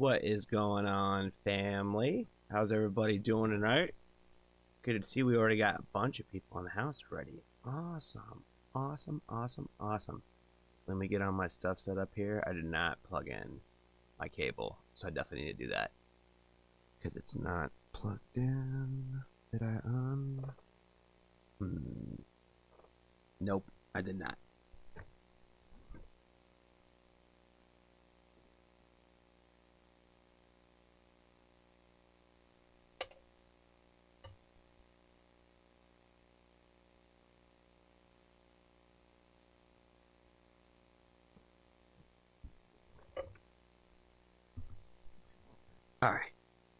What is going on, family? How's everybody doing tonight? Good to see we already got a bunch of people in the house already. Awesome. Awesome. Let me get on my stuff set up here. I did not plug in my cable, so I definitely need to do that. Because it's not plugged in. Did I Nope, I did not.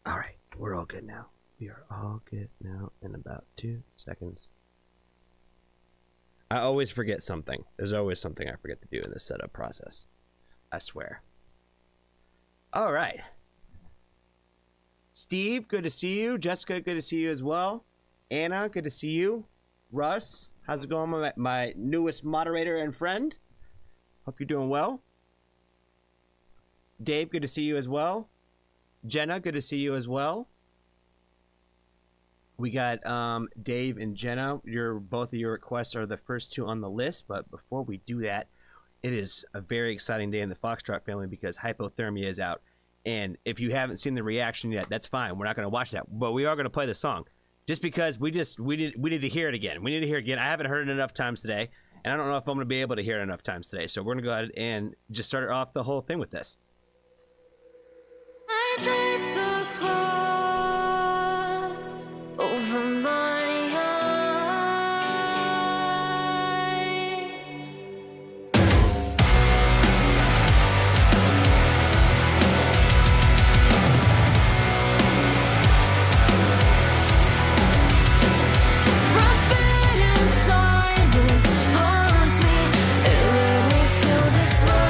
All right, we're all good now. We are all good now in about 2 seconds. I always forget something. There's always something I forget to do in this setup process. I swear. All right. Steve, good to see you. Jessica, good to see you as well. Anna, good to see you. Russ, how's it going, my newest moderator and friend? Hope you're doing well. Dave, good to see you as well. Jenna, good to see you as well. We got Dave and Jenna. Both of your requests are the first two on the list, but before we do that, it is a very exciting day in the Foxtrot family because Hypothermia is out. And if you haven't seen the reaction yet, that's fine. We're not going to watch that, but we are going to play the song just because we need to hear it again. We need to hear it again. I haven't heard it enough times today, and I don't know if I'm going to be able to hear it enough times today. So we're going to go ahead and just start off the whole thing with this. I drape the cloth over my eyes. Frostbite and silence haunts me. It led me to this life.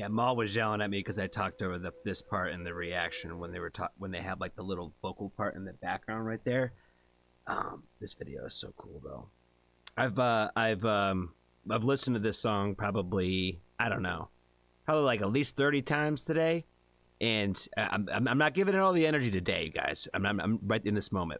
Yeah, Maul was yelling at me because I talked over this part in the reaction when they have like the little vocal part in the background right there. This video is so cool though. I've listened to this song probably, I don't know, probably like at least 30 times today, and I'm not giving it all the energy today, guys. I'm right in this moment,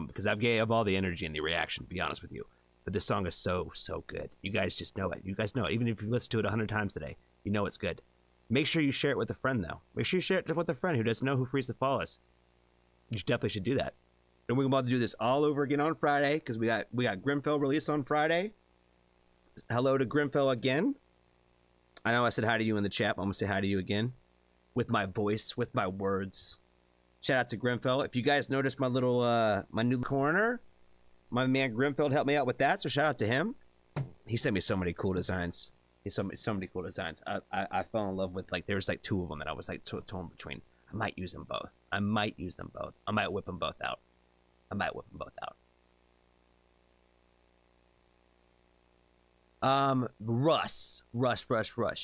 because I've gave all the energy in the reaction, to be honest with you. But this song is so good. You guys just know it. You guys know it. Even if you listen to it 100 times today, you know it's good. Make sure you share it with a friend, though. Make sure you share it with a friend who doesn't know who Freeze the Fall is. You definitely should do that. And we're about to do this all over again on Friday, because we got Grimfell release on Friday. Hello to Grimfell again. I know I said hi to you in the chat, but I'm gonna say hi to you again with my voice, with my words. Shout out to Grimfell. If you guys noticed my little my new corner, my man Grimfell helped me out with that, so shout out to him. He sent me so many cool designs. He sent me so many cool designs. I fell in love with, like, there's like 2 of them that I was like torn between. I might use them both. I might whip them both out. Russ,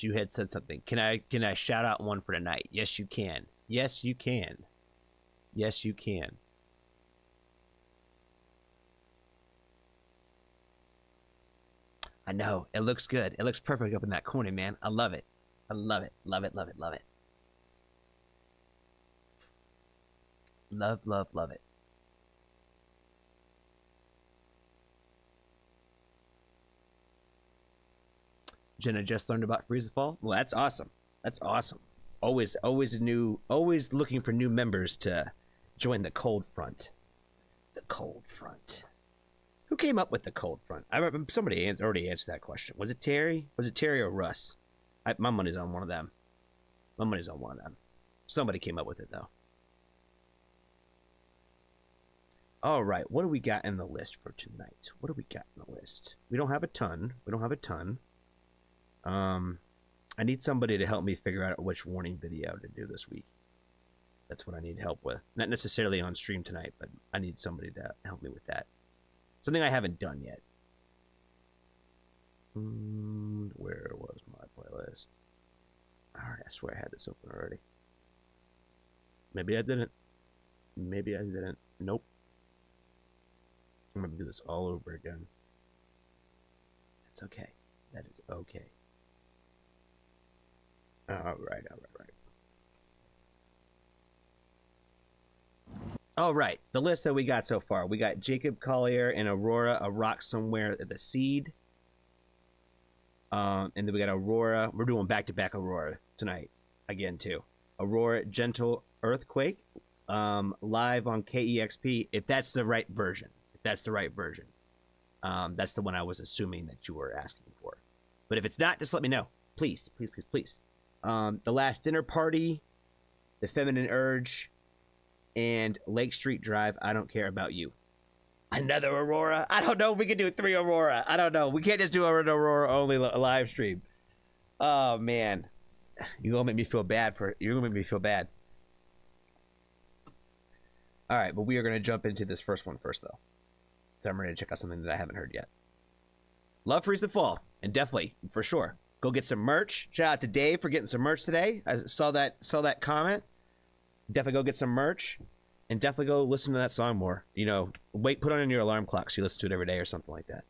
you had said something. Can I shout out one for tonight? Yes, you can. I know, it looks good. It looks perfect up in that corner, man. I love it. Love it. Love it. Jenna just learned about Freeze the Fall. Well, that's awesome. Always looking for new members to join the Cold Front. Who came up with the Cold Front? I remember somebody already answered that question. Was it Terry? Or Russ? My money's on one of them. Somebody came up with it, though. All right, what do we got in the list for tonight? We don't have a ton. I need somebody to help me figure out which warning video to do this week. That's what I need help with. Not necessarily on stream tonight, but I need somebody to help me with that. Something I haven't done yet. Where was my playlist? Alright, I swear I had this open already. Maybe I didn't. Nope. I'm gonna do this all over again. That's okay. That is okay. Alright. Alright, the list that we got so far. We got Jacob Collier and Aurora, A Rock Somewhere at the Seed. And then we got Aurora. We're doing back-to-back Aurora tonight. Again, too. Aurora, Gentle Earthquake. Live on KEXP. If that's the right version. That's the one I was assuming that you were asking for. But if it's not, just let me know. Please. The Last Dinner Party. The Feminine Urge. And Lake Street Drive, I Don't Care About You. Another Aurora? I don't know. We can do 3 Aurora. I don't know. We can't just do an Aurora only live stream. Oh, man. You're going to make me feel bad. All right, but we are going to jump into this first one first, though. So I'm ready to check out something that I haven't heard yet. Love Freeze the Fall. And definitely, for sure, go get some merch. Shout out to Dave for getting some merch today. I saw that comment. Definitely go get some merch, and definitely go listen to that song more. You know, put on your alarm clock so you listen to it every day or something like that.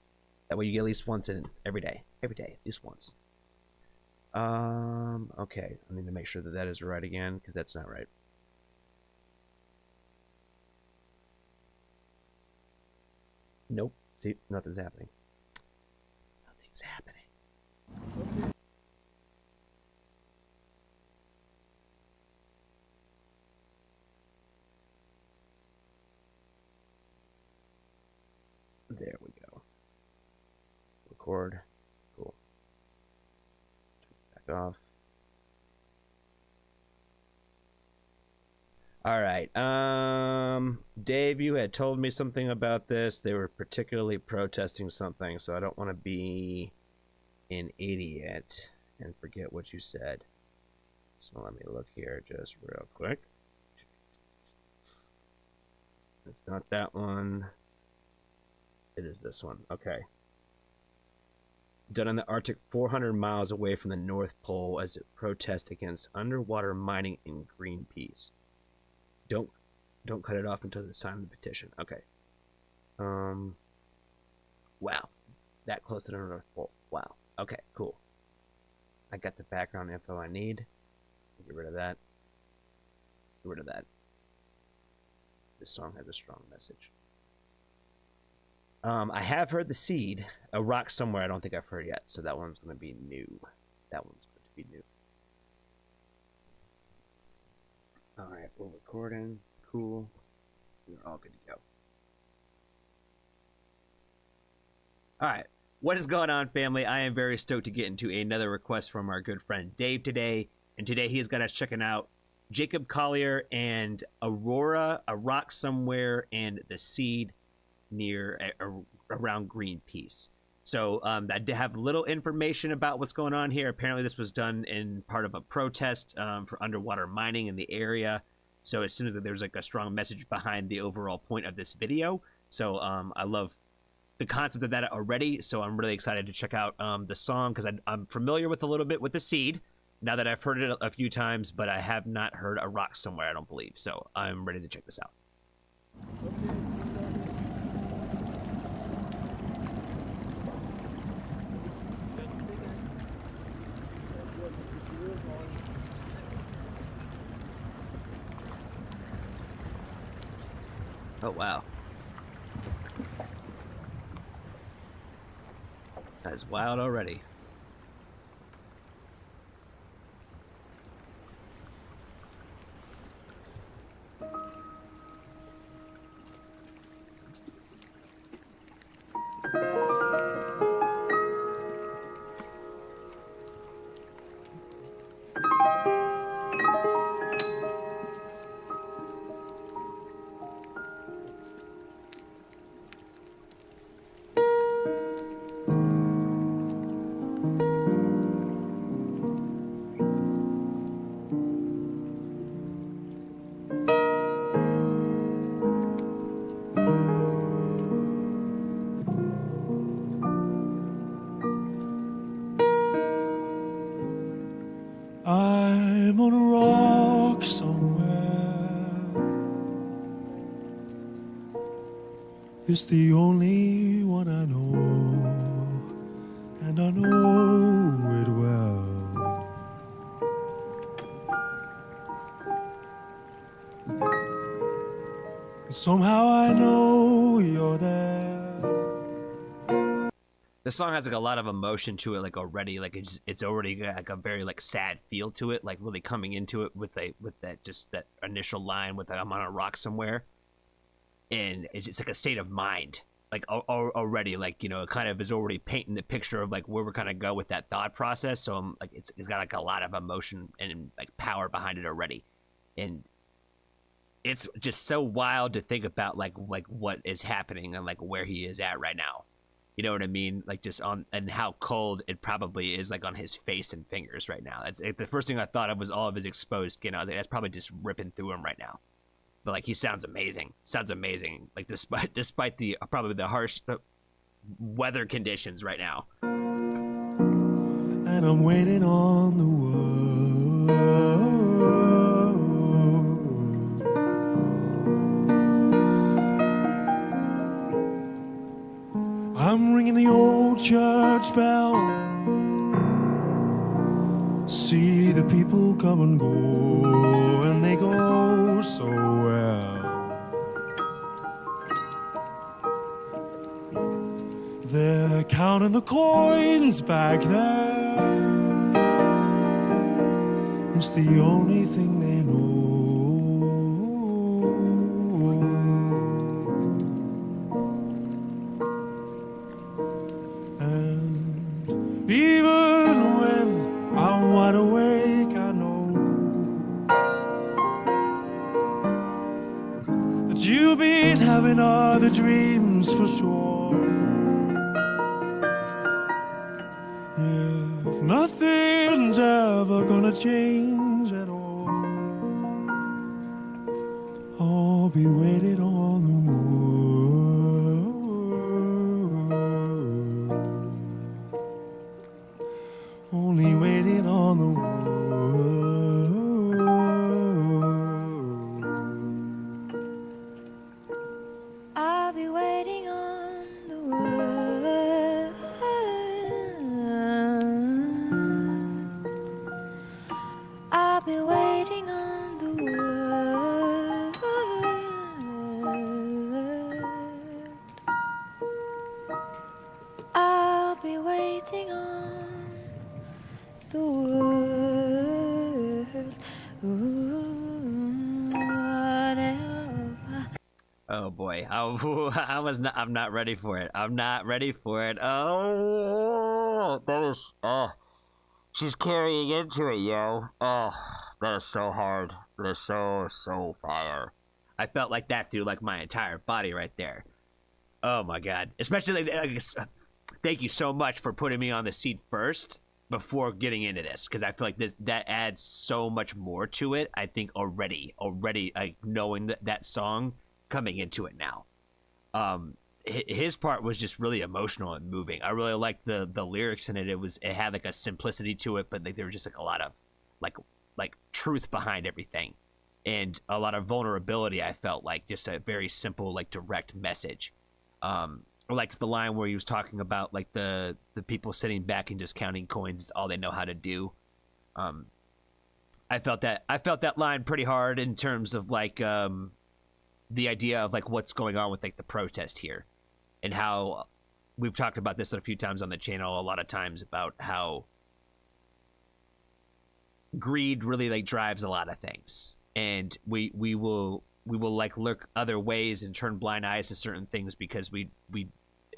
That way you get at least once in every day, at least once. Okay, I need to make sure that is right again, because that's not right. Nope. See, nothing's happening. There we go. Record. Cool. Back off. All right. Dave, you had told me something about this. They were particularly protesting something, so I don't want to be an idiot and forget what you said. So let me look here just real quick. It's not that one. It is this one. Okay. done in the Arctic 400 miles away from the North Pole as a protest against underwater mining and Greenpeace. Don't cut it off until they sign the petition. Okay. Wow. That close to the North Pole. Wow. Okay, cool. I got the background info I need. Get rid of that. Get rid of that. This song has a strong message. I have heard The Seed. A Rock Somewhere I don't think I've heard yet, so that one's going to be new. That one's going to be new. Alright, we're recording. Cool. We're all good to go. Alright, what is going on, family? I am very stoked to get into another request from our good friend Dave today. And today he has got us checking out Jacob Collier and Aurora, A Rock Somewhere, and The Seed near around Greenpeace. So I have little information about what's going on here. Apparently this was done in part of a protest for underwater mining in the area. So it seems that there's like a strong message behind the overall point of this video. So I love the concept of that already. So I'm really excited to check out the song because I'm familiar with a little bit with The Seed now that I've heard it a few times, but I have not heard A Rock Somewhere, I don't believe. So I'm ready to check this out. Oh, wow. That is wild already. I'm on a rock somewhere. It's the only one I know, and I know it well. Somehow I know you're there. The song has like a lot of emotion to it, like already, like it's already like a very like sad feel to it, like really coming into it with that just that initial line with I'm on a rock somewhere, and it's like a state of mind, like already, like, you know, it kind of is already painting the picture of like where we're kind of go with that thought process. So I'm like it's got like a lot of emotion and like power behind it already, and it's just so wild to think about like what is happening and like where he is at right now. You know what I mean? Like just on, and how cold it probably is like on his face and fingers right now. It's the first thing I thought of was all of his exposed skin. I was like, that's probably just ripping through him right now. But like, he sounds amazing. Sounds amazing. Like despite the probably the harsh weather conditions right now. And I'm waiting on the world. I'm ringing the old church bell. See the people come and go, and they go so well. They're counting the coins back there. It's the only thing they know. And even when I'm wide awake, I know that you've been having other dreams for sure. If nothing's ever gonna change at all, I'll be waiting on the world. Oh boy, I'm not ready for it. I'm not ready for it. Oh, that is. Oh, she's carrying into it, yo. Oh, that is so hard. That is so fire. I felt like that through like my entire body right there. Oh my god. Especially thank you so much for putting me on the seat first before getting into this, because I feel like that adds so much more to it. I think already like knowing that song coming into it now. His part was just really emotional and moving. I really liked the lyrics in it. It had like a simplicity to it, but like there was just like a lot of like truth behind everything, and a lot of vulnerability. I felt like just a very simple, like direct message. I liked the line where he was talking about like the people sitting back and just counting coins is all they know how to do. I felt that line pretty hard in terms of like the idea of like what's going on with like the protest here, and how we've talked about this a few times on the channel, a lot of times, about how greed really like drives a lot of things, and we will like look other ways and turn blind eyes to certain things because we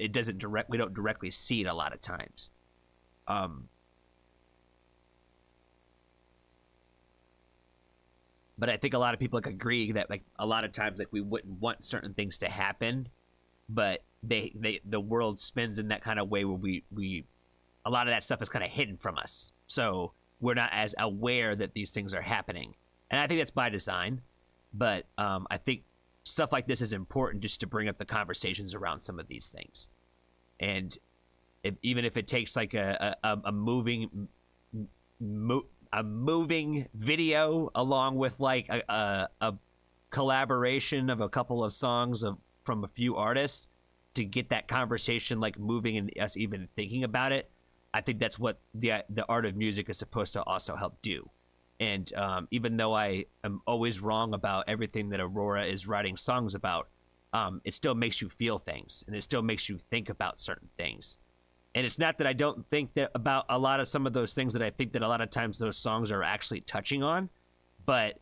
don't directly see it a lot of times. But I think a lot of people like agree that like a lot of times like we wouldn't want certain things to happen, but the world spins in that kind of way where we a lot of that stuff is kind of hidden from us, so we're not as aware that these things are happening. And I think that's by design, but I think stuff like this is important just to bring up the conversations around some of these things. And even if it takes like a moving video along with like a collaboration of a couple of songs from a few artists to get that conversation like moving and us even thinking about it, I think that's what the art of music is supposed to also help do. And even though I am always wrong about everything that Aurora is writing songs about, it still makes you feel things, and it still makes you think about certain things. And it's not that I don't think that about a lot of some of those things that I think that a lot of times those songs are actually touching on, but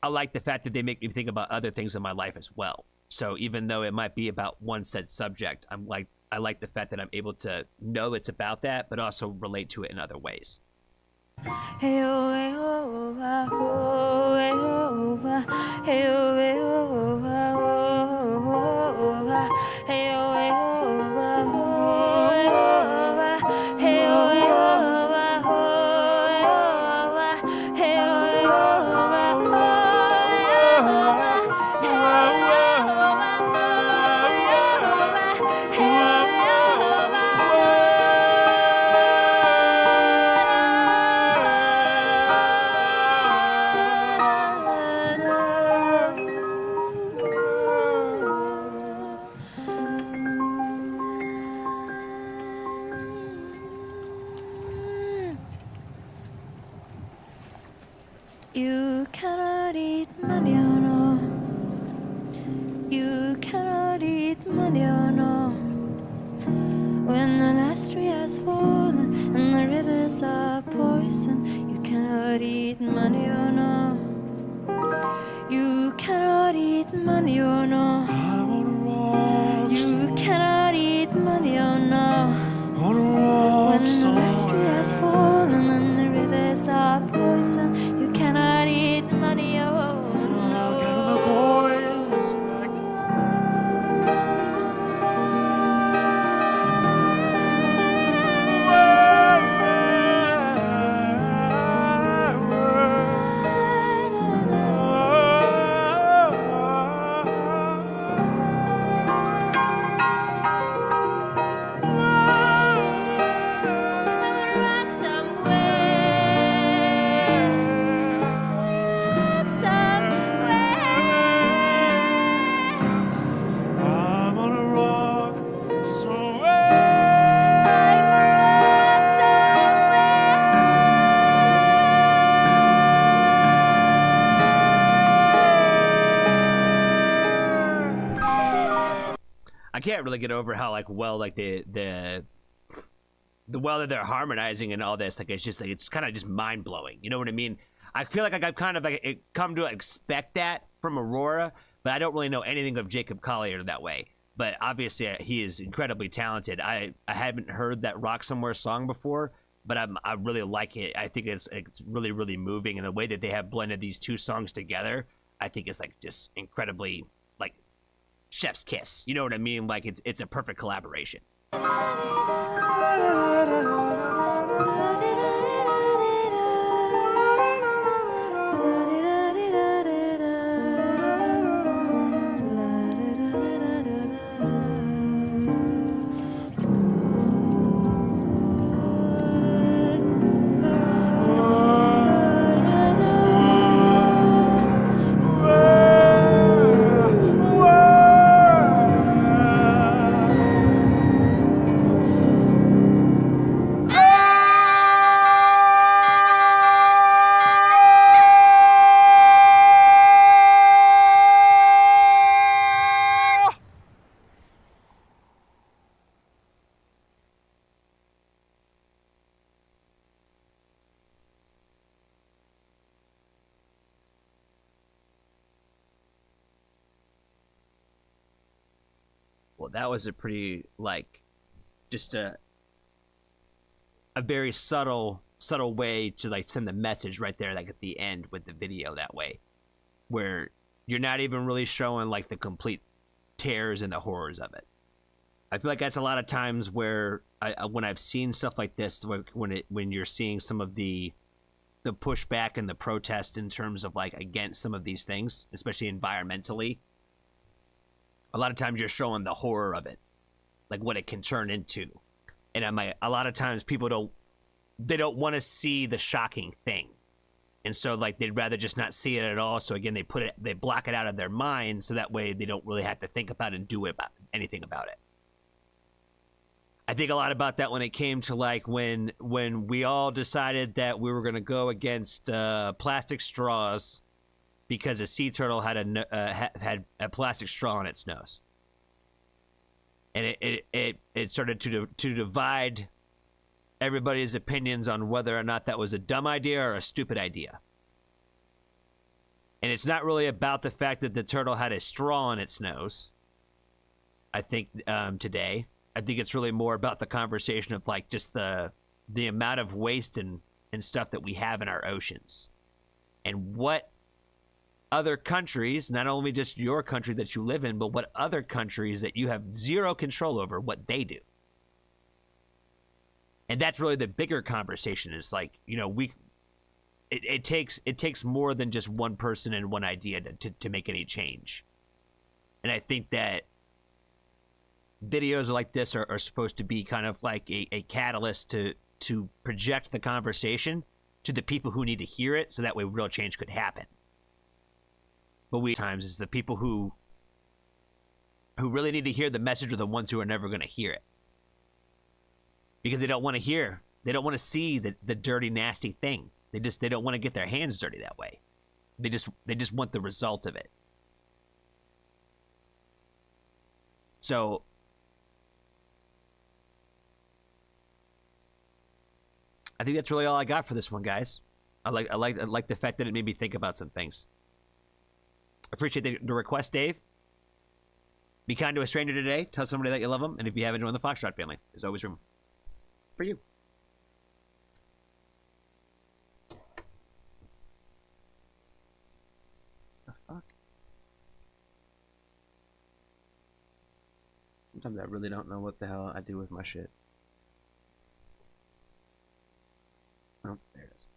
I like the fact that they make me think about other things in my life as well. So even though it might be about one said subject, I like the fact that I'm able to know it's about that, but also relate to it in other ways. Hey oh, hey oh, ah, oh, hey oh, ah, hey oh, hey oh, ah, oh, ah, hey oh, hey oh, ah, oh, hey oh, hey oh, ah, hey oh, hey oh, ah, You cannot eat maniono. You cannot eat maniono. When the last tree has fallen and the rivers are poison, you cannot eat maniono. You cannot eat maniono. I'm on a rock. You cannot eat maniono. On a rock. When the last tree has fallen and the rivers are poison, you cannot eat maniono. I'll get in the coins. I'm on a rock somewhere. I can't really get over how like well like the well that they're harmonizing and all this. Like it's just like it's kind of just mind blowing. You know what I mean? I feel like I've kind of like come to expect that from Aurora, but I don't really know anything of Jacob Collier that way. But obviously, he is incredibly talented. I haven't heard that Rock Somewhere song before, but I really like it. I think it's really, really moving, and the way that they have blended these two songs together, I think is like just incredibly like chef's kiss. You know what I mean? Like it's a perfect collaboration. Well, that was a pretty like just a very subtle way to like send the message right there, like at the end with the video that way, where you're not even really showing like the complete tears and the horrors of it. I feel like that's a lot of times where when I've seen stuff like this, when you're seeing some of the pushback and the protest in terms of like against some of these things, especially environmentally. A lot of times you're showing the horror of it, like what it can turn into. And a lot of times people don't want to see the shocking thing. And so like they'd rather just not see it at all. So again, they block it out of their mind so that way they don't really have to think about it and do anything about it. I think a lot about that when it came to like when we all decided that we were going to go against plastic straws because a sea turtle had a plastic straw in its nose, and it started to divide everybody's opinions on whether or not that was a dumb idea or a stupid idea. And it's not really about the fact that the turtle had a straw in its nose. I think today, I think it's really more about the conversation of like just the amount of waste and stuff that we have in our oceans, and what other countries, not only just your country that you live in, but what other countries that you have zero control over, what they do. And that's really the bigger conversation, is like, you know, it takes more than just one person and one idea to make any change. And I think that videos like this are supposed to be kind of like a catalyst to project the conversation to the people who need to hear it, so that way real change could happen. But times is the people who really need to hear the message are the ones who are never going to hear it, because they don't want to see the dirty, nasty thing. They don't want to get their hands dirty that way. They just want the result of it. So I think that's really all I got for this one, guys. I like the fact that it made me think about some things. Appreciate the request, Dave. Be kind to a stranger today. Tell somebody that you love them. And if you haven't joined the Foxtrot family, there's always room for you. The fuck? Sometimes I really don't know what the hell I do with my shit. Oh, there it is.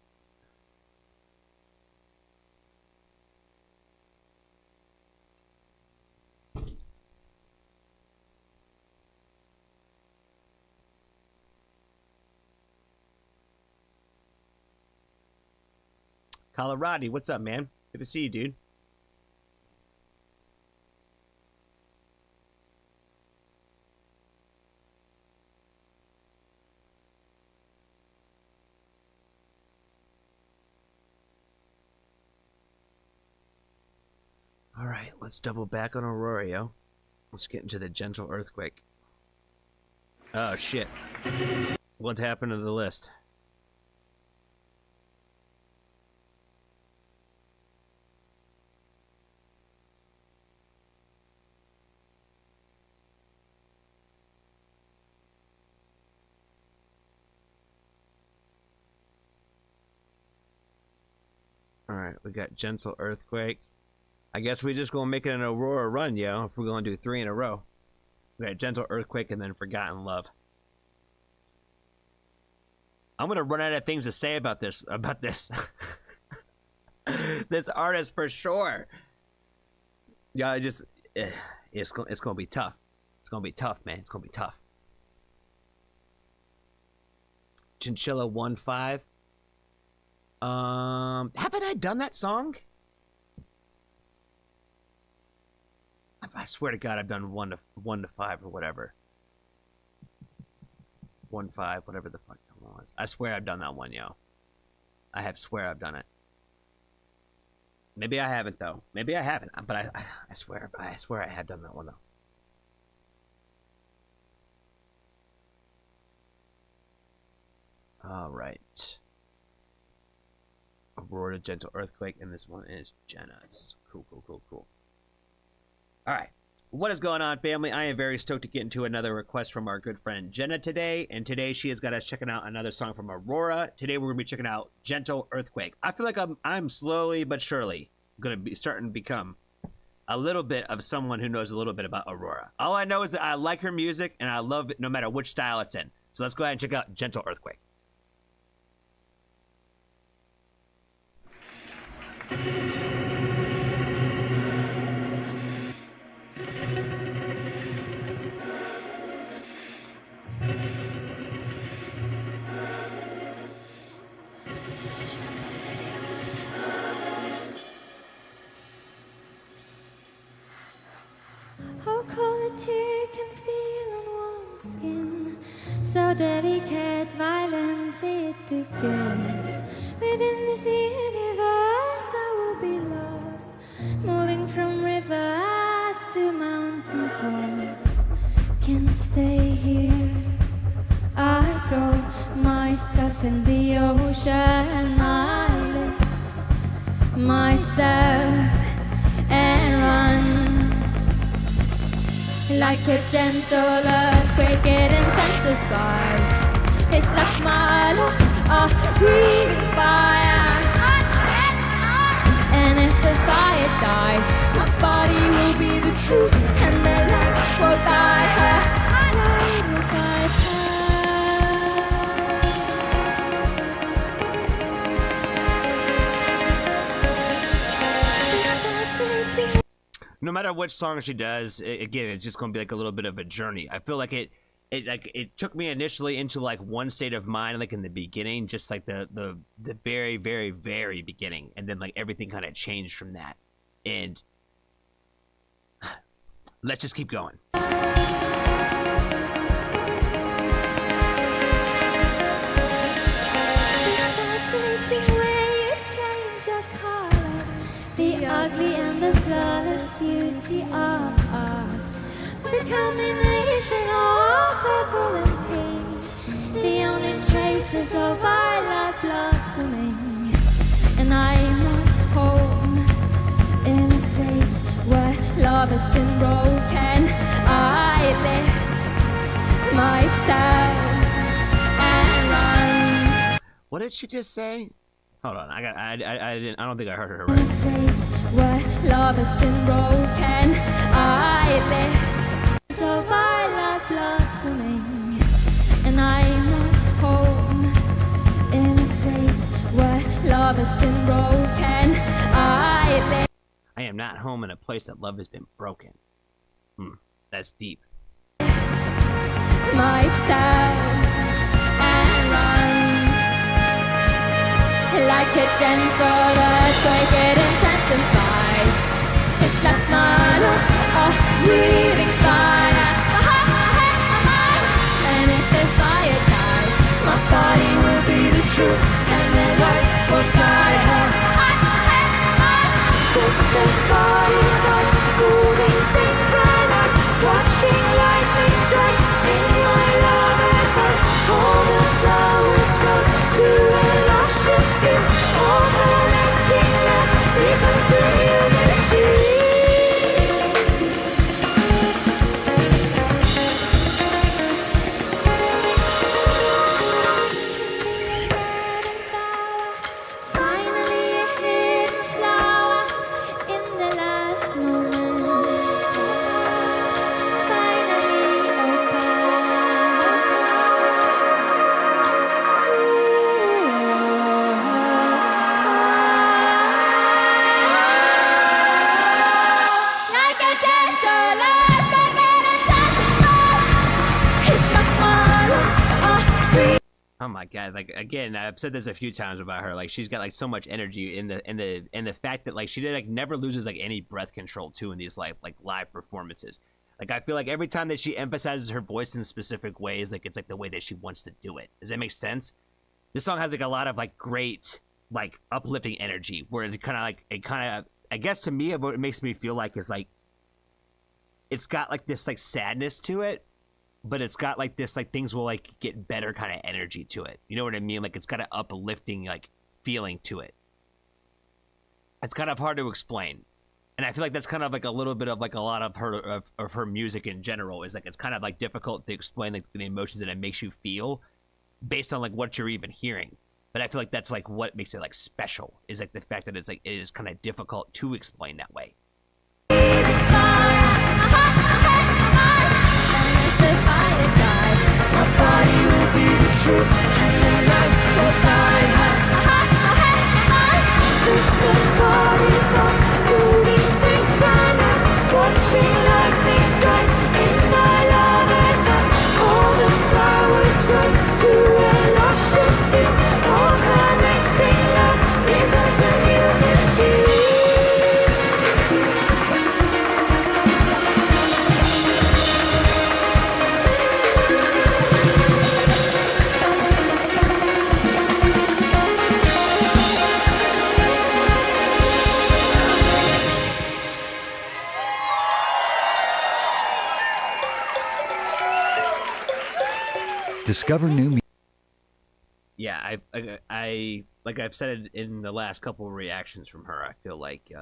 Colorado, what's up, man? Good to see you, dude. All right, let's double back on Aurora. Let's get into the gentle earthquake. Oh, shit. What happened to the list? All right, we got Gentle Earthquake. I guess we just gonna make it an Aurora run, yo. If we're gonna do 3 in a row, we got Gentle Earthquake and then Forgotten Love. I'm gonna run out of things to say about this. This artist for sure. Yeah, it's gonna be tough. It's gonna be tough, man. It's gonna be tough. Chinchilla 1-5. Haven't I done that song? I swear to God, I've done 1 to 5 or whatever. 1-5, whatever the fuck that one was. I swear I've done that one, yo. I swear I've done it. Maybe I haven't though. Maybe I haven't, but I swear I have done that one though. All right. Aurora, Gentle Earthquake, and this one is Jenna's. Cool. All right. What is going on, family? I am very stoked to get into another request from our good friend Jenna today. And today she has got us checking out another song from Aurora. Today we're going to be checking out Gentle Earthquake. I feel like I'm slowly but surely going to be starting to become a little bit of someone who knows a little bit about Aurora. All I know is that I like her music and I love it no matter which style it's in. So let's go ahead and check out Gentle Earthquake. How cold a tear can feel on warm skin, so delicate, violently it begins. Within this universe I will be lost, moving from rivers to mountain tops. Can't stay here, I throw myself in the ocean. I lift myself and run. Like a gentle earthquake, it intensifies. It's like my lungs are breathing fire. And if the fire dies, my body will be the truth, and the light will guide her. Light will guide her. Fascinating. No matter which song she does, again, it's just going to be like a little bit of a journey. I feel like it took me initially into like one state of mind, like in the beginning, just like the very, very, very beginning, and then like everything kind of changed from that. And let's just keep going. Fascinating way you change your colors, the ugly and the flawless beauty of us, the combination of purple and pink, the only traces of our love blossoming. And I'm not home in a place where love has been broken. I lift myself and run. What did she just say? Hold on, I don't think I heard her right. Place where love has been broken, I live so our love blossoming. And I'm not home in a place where love has been broken. I live. I am not home in a place that love has been broken. That's deep. Myself and run. Like a gentle earthquake, it intensifies. It's like my lungs are breathing fire. And if the fire dies, my body will be the truth, and the light will guide her. Twisted body parts moving synchronized, watching lightning strike in my lover's eyes. All the flowers blow to a luscious view. All her empty love becomes a unity. Finally a hit Oh my god! Like again, I've said this a few times about her. Like she's got like so much energy in the fact that like she did like never loses like any breath control too in these live performances. Like I feel like every time that she emphasizes her voice in specific ways, like it's like the way that she wants to do it. Does that make sense? This song has like a lot of like great like uplifting energy where it kind of I guess to me what it makes me feel like is like it's got like this like sadness to it, but it's got like this like things will like get better kind of energy to it. You know what I mean? Like it's got an uplifting like feeling to it. It's kind of hard to explain, and I feel like that's kind of like a little bit of like a lot of her music in general is like it's kind of like difficult to explain like the emotions that it makes you feel based on like what you're even hearing. But I feel like that's like what makes it like special is like the fact that it's like it is kind of difficult to explain that way. Discover new music. Yeah, I like I've said it in the last couple of reactions from her. I feel like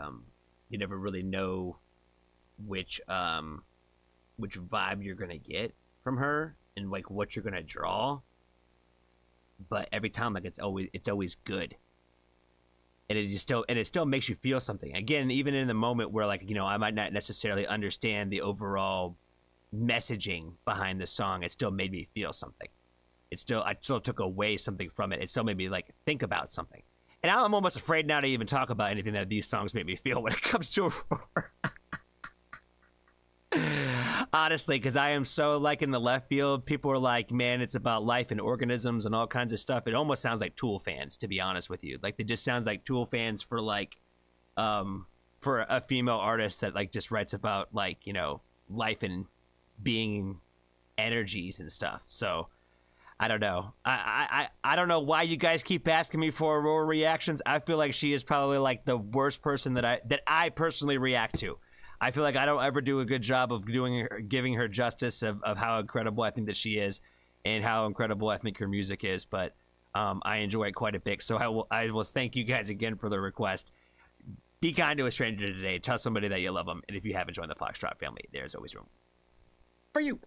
you never really know which vibe you're gonna get from her and like what you're gonna draw. But every time, like it's always good, and it still makes you feel something. Again, even in the moment where like I might not necessarily understand the overall messaging behind the song, it still made me feel something. I still took away something from it. It still made me like think about something. And I'm almost afraid now to even talk about anything that these songs make me feel when it comes to Aurora. Honestly, because I am so like in the left field. People are like, man, it's about life and organisms and all kinds of stuff. It almost sounds like Tool fans, to be honest with you. Like it just sounds like Tool fans for like for a female artist that like just writes about like life and being energies and stuff. So I don't know. I don't know why you guys keep asking me for Aurora reactions. I feel like she is probably like the worst person that I personally react to. I feel like I don't ever do a good job of giving her justice of how incredible I think that she is and how incredible I think her music is. But I enjoy it quite a bit. So I will thank you guys again for the request. Be kind to a stranger today. Tell somebody that you love them. And if you haven't joined the Foxtrot family, there's always room for you.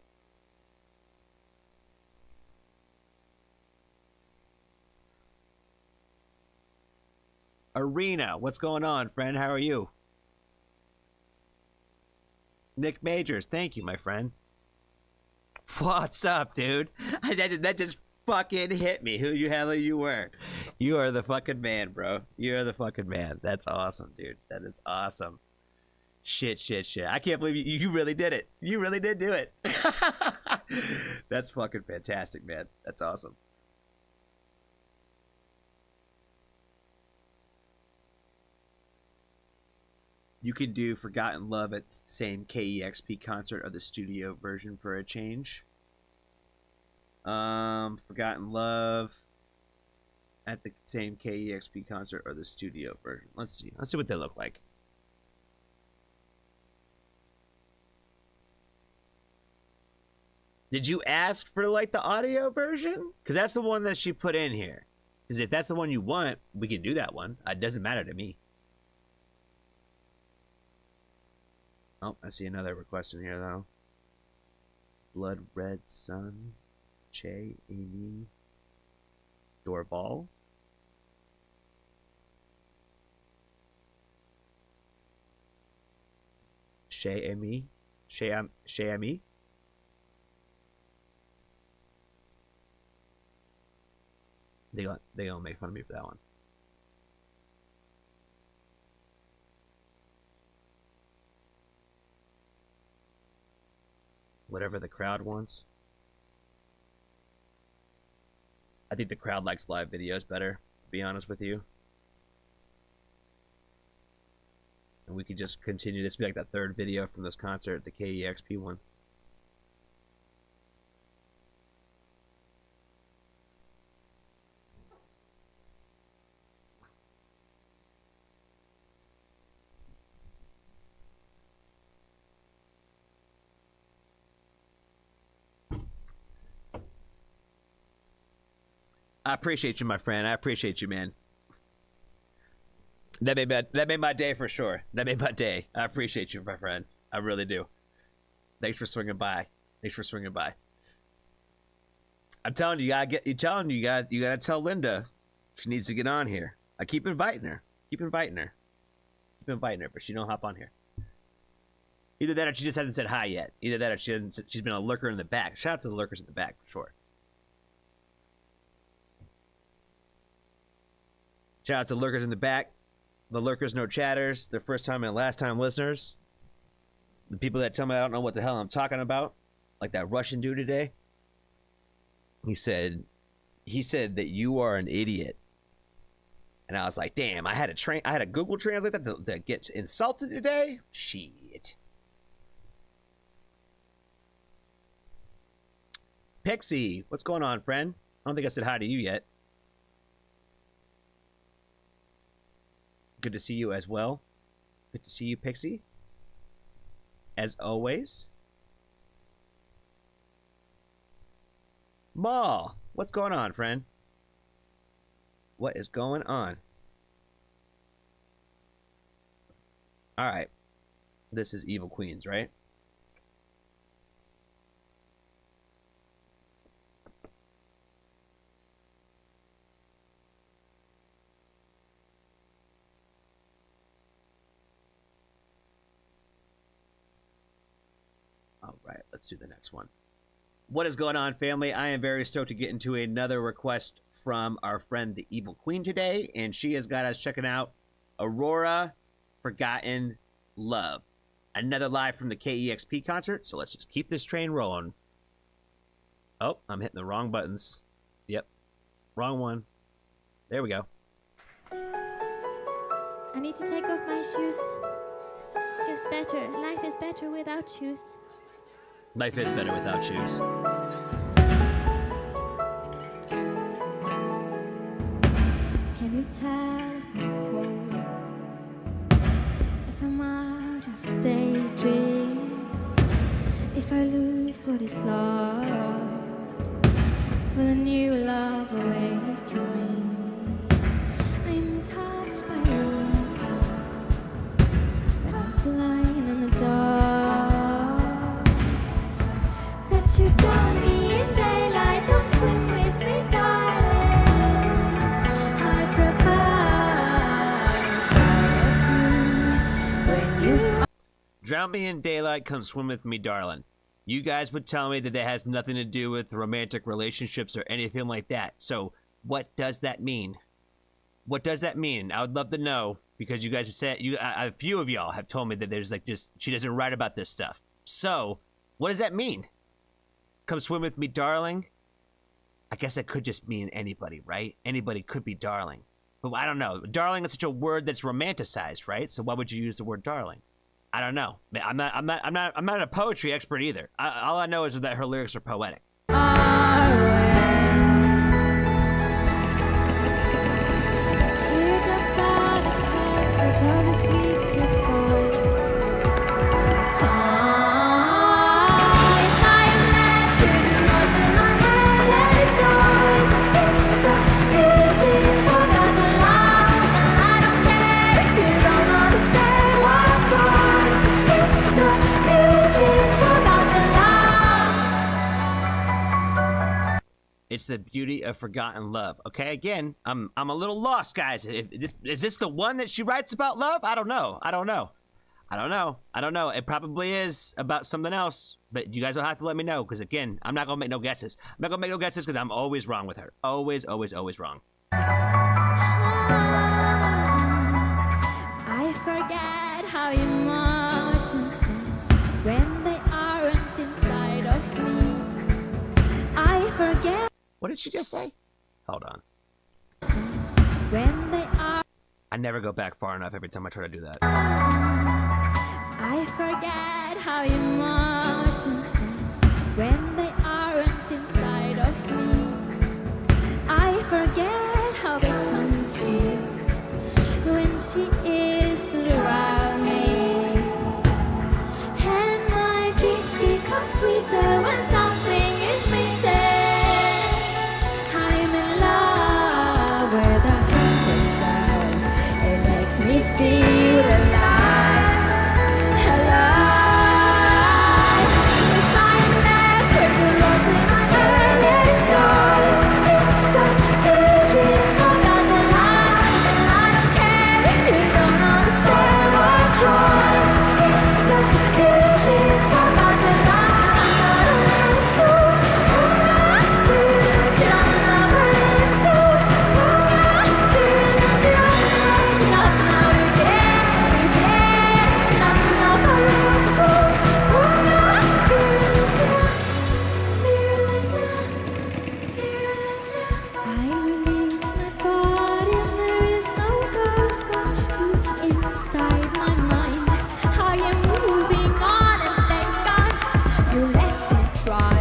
Arena, what's going on, friend? How are you? Nick Majors, thank you, my friend. What's up, dude? That just fucking hit me. Who the hell you were? You are the fucking man, bro. You are the fucking man. That's awesome, dude. That is awesome. Shit. I can't believe you really did it. You really did do it. That's fucking fantastic, man. That's awesome. You could do Forgotten Love at the same KEXP concert or the studio version for a change. Forgotten Love at the same KEXP concert or the studio version. Let's see what they look like. Did you ask for like the audio version? Because that's the one that she put in here. Because if that's the one you want, we can do that one. It doesn't matter to me. Oh, I see another request in here, though. Blood Red Sun, Che, Amy, Doorball. Che, Amy. Che, Amy. They gonna make fun of me for that one. Whatever the crowd wants. I think the crowd likes live videos better, to be honest with you. And we could just continue this, be like that third video from this concert, the KEXP one. I appreciate you, my friend. I appreciate you, man. That made my day for sure. That made my day. I appreciate you, my friend. I really do. Thanks for swinging by. Thanks for swinging by. I'm telling you, you gotta tell Linda she needs to get on here. I keep inviting her. Keep inviting her. Keep inviting her, but she don't hop on here. Either that or she just hasn't said hi yet. Either that or she's been a lurker in the back. Shout out to the lurkers in the back for sure. Shout out to lurkers in the back. The lurkers, no chatters. They're first time and last time listeners. The people that tell me I don't know what the hell I'm talking about. Like that Russian dude today. He said that you are an idiot. And I was like, damn, I had a Google Translate that to get insulted today? Shit. Pixie, what's going on, friend? I don't think I said hi to you yet. Good to see you as well. Good to see you, Pixie. As always. Maul, what's going on, friend? What is going on? Alright. This is Evil Queens, right? Alright, let's do the next one. What is going on, family? I am very stoked to get into another request from our friend the Evil Queen today, and she has got us checking out Aurora Forgotten Love. Another live from the KEXP concert, so let's just keep this train rolling. Oh, I'm hitting the wrong buttons. Yep, wrong one. There we go. I need to take off my shoes. It's just better. Life is better without shoes. Life is better without shoes. Can you tell if I'm cold? If I'm out of daydreams? If I lose what is lost? Will a new love awaken me? I'm touched by your pain, but I'm blind in the dark. That you drown me in daylight, don't swim with me, darling. I prefer when you. Drown me in daylight, come swim with me, darling. You guys would tell me that that has nothing to do with romantic relationships or anything like that. So what does that mean? What does that mean? I would love to know, because you guys have said, a few of y'all have told me that there's like just, she doesn't write about this stuff. So what does that mean? Come swim with me, darling? I guess that could just mean anybody, right? Anybody could be darling. But I don't know. Darling is such a word that's romanticized, right? So why would you use the word darling? I don't know. I'm not a poetry expert either. All I know is that her lyrics are poetic. Teardrops are the corpses of the sweet goodbye. If I am left with the rose in my hand, let it go. It's the beauty forgotten love, and I don't care if you don't understand why I cry. It's the beauty forgotten love. It's the beauty of forgotten love. Okay, again, I'm a little lost, guys. Is this the one that she writes about love? I don't know. It probably is about something else, but you guys will have to let me know, because again, I'm not gonna make no guesses. I'm not gonna make no guesses because I'm always wrong with her. Always, always, always wrong. I forget how emotions dance when they aren't inside of me. I forget. What did she just say? Hold on. When they are, I never go back far enough every time I try to do that. I forget how emotions dance when they aren't inside of me. I forget how the sun feels when she isn't around me. And my dreams become sweeter when something is missing. I'm in love with a haunted sound. It makes me feel alive, alive. If I'm left with the rose in my hair, let it go. It's the easy forgotten line, and I don't care if you don't understand or cry. It's the easy forgotten line. I'm not a little soul, sit on another soul. It's not now again, it's not another soul. I release my body and there is no ghost of you inside my mind. I am moving on and thank God you let me try.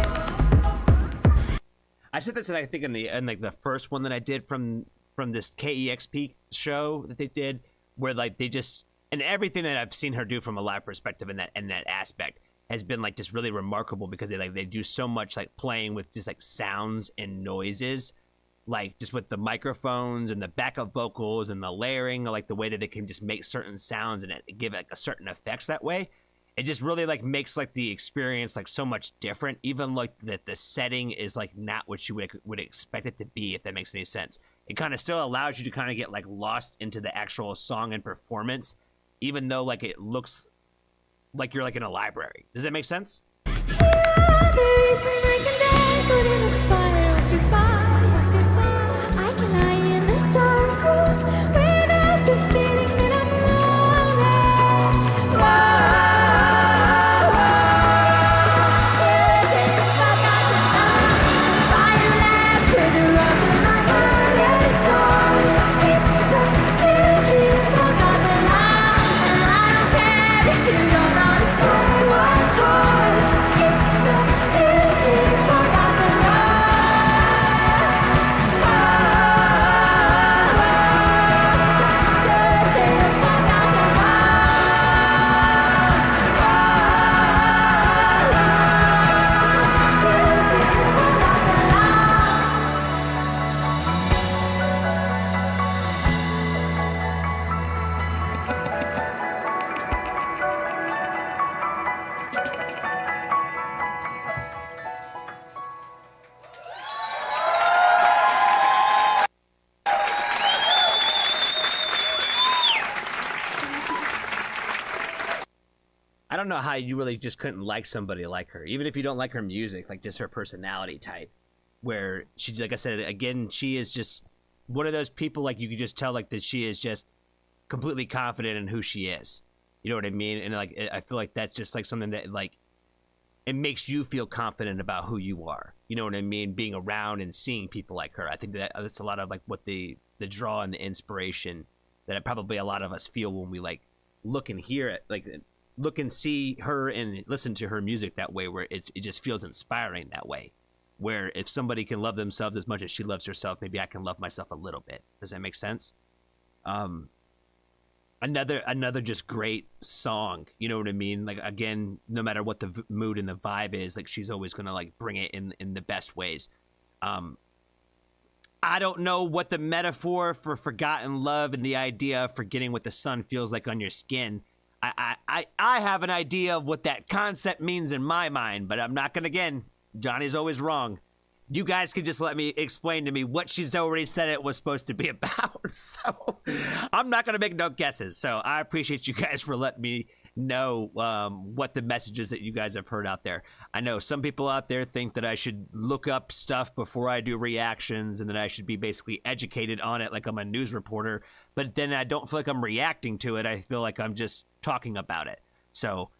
I said this, I think, in the first one that I did from this KEXP show that they did, where like they just, and everything that I've seen her do from a live perspective in that aspect has been like just really remarkable, because they do so much like playing with just like sounds and noises, like just with the microphones and the backup vocals and the layering, like the way that they can just make certain sounds and give like a certain effects that way. It just really like makes like the experience like so much different, even like that the setting is like not what you would expect it to be, if that makes any sense. It kind of still allows you to kind of get like lost into the actual song and performance, even though like it looks like you're like in a library. Does that make sense? The reason I can dance within the fire of your fires goodbye. I can lie in the dark room without the feeling that I'm lonely. Fire left with the rose in my hair, let it go. It's the beauty forgotten line, and I don't care if you don't understand what I'm crying. It's the beauty forgotten I don't know how you really just couldn't like somebody like her, even if you don't like her music, like just her personality type, where she, like I said, again, she is just one of those people, like you could just tell like that she is just completely confident in who she is. You know what I mean? And like, I feel like that's just like something that like, it makes you feel confident about who you are. You know what I mean? Being around and seeing people like her. I think that's a lot of like what the draw and the inspiration that probably a lot of us feel when we like look and hear it, like look and see her and listen to her music that way, where it just feels inspiring that way, where if somebody can love themselves as much as she loves herself, maybe I can love myself a little bit. Does that make sense? Another just great song, you know what I mean? Like, again, no matter what the mood and the vibe is, like she's always gonna like bring it in the best ways. I don't know what the metaphor for forgotten love and the idea of forgetting what the sun feels like on your skin. I have an idea of what that concept means in my mind, but I'm not gonna, again, Johnny's always wrong. You guys can just let me explain to me what she's already said it was supposed to be about. So I'm not gonna make no guesses. So I appreciate you guys for letting me know what the messages that you guys have heard out there. I know some people out there think that I should look up stuff before I do reactions and that I should be basically educated on it like I'm a news reporter, but then I don't feel like I'm reacting to it. I feel like I'm just talking about it. So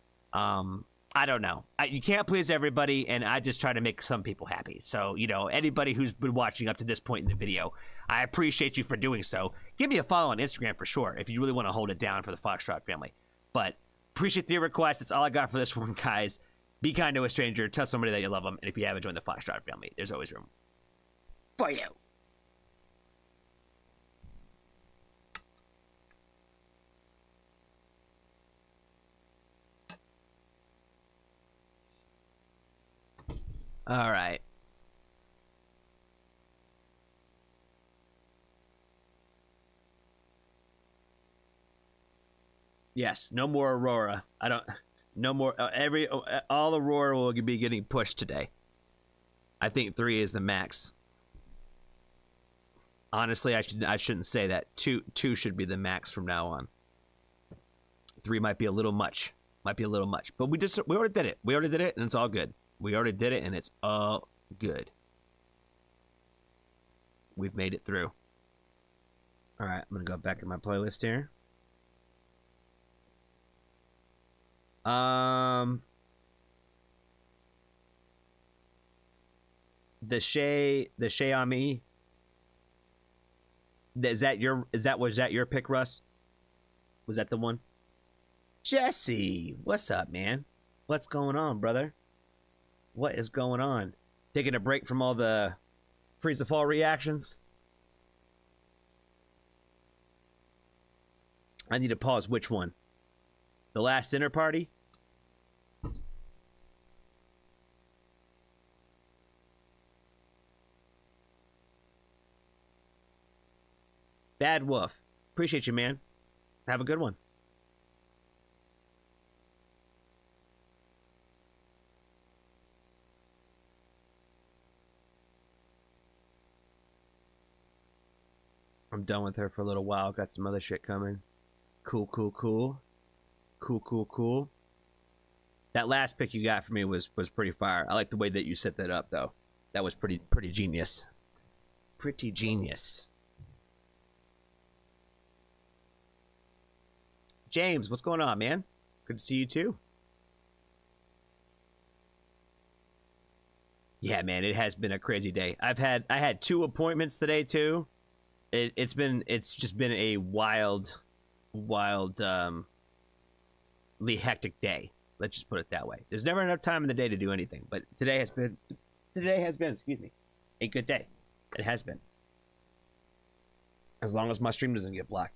I don't know. You can't please everybody, and I just try to make some people happy. So, you know, anybody who's been watching up to this point in the video, I appreciate you for doing so. Give me a follow on Instagram for sure if you really want to hold it down for the Foxtrot family. But appreciate the request. That's all I got for this one, guys. Be kind to a stranger. Tell somebody that you love them. And if you haven't joined the Foxtrot family, there's always room for you. All right. Yes, no more Aurora. I don't. No more. All Aurora will be getting pushed today. I think 3 is the max. Honestly, I shouldn't say that. Two should be the max from now on. 3 might be a little much. But we already did it. We already did it, and it's all good. We already did it, and it's all good. We've made it through. All right, I'm gonna go back in my playlist here. The Shay Ami. Was that your pick, Russ? Was that the one? Jesse, what's up, man? What's going on, brother? What is going on? Taking a break from all the Freeze the Fall reactions? I need to pause. Which one? The Last Dinner Party? Bad Wolf. Appreciate you, man. Have a good one. I'm done with her for a little while. Got some other shit coming. Cool. That last pick you got for me was pretty fire. I like the way that you set that up, though. That was pretty genius. Pretty genius. James, what's going on, man? Good to see you too. Yeah, man, it has been a crazy day. I had 2 appointments today too. It's just been a wildly hectic day. Let's just put it that way. There's never enough time in the day to do anything, but today has been, excuse me, a good day. It has been. As long as my stream doesn't get blocked.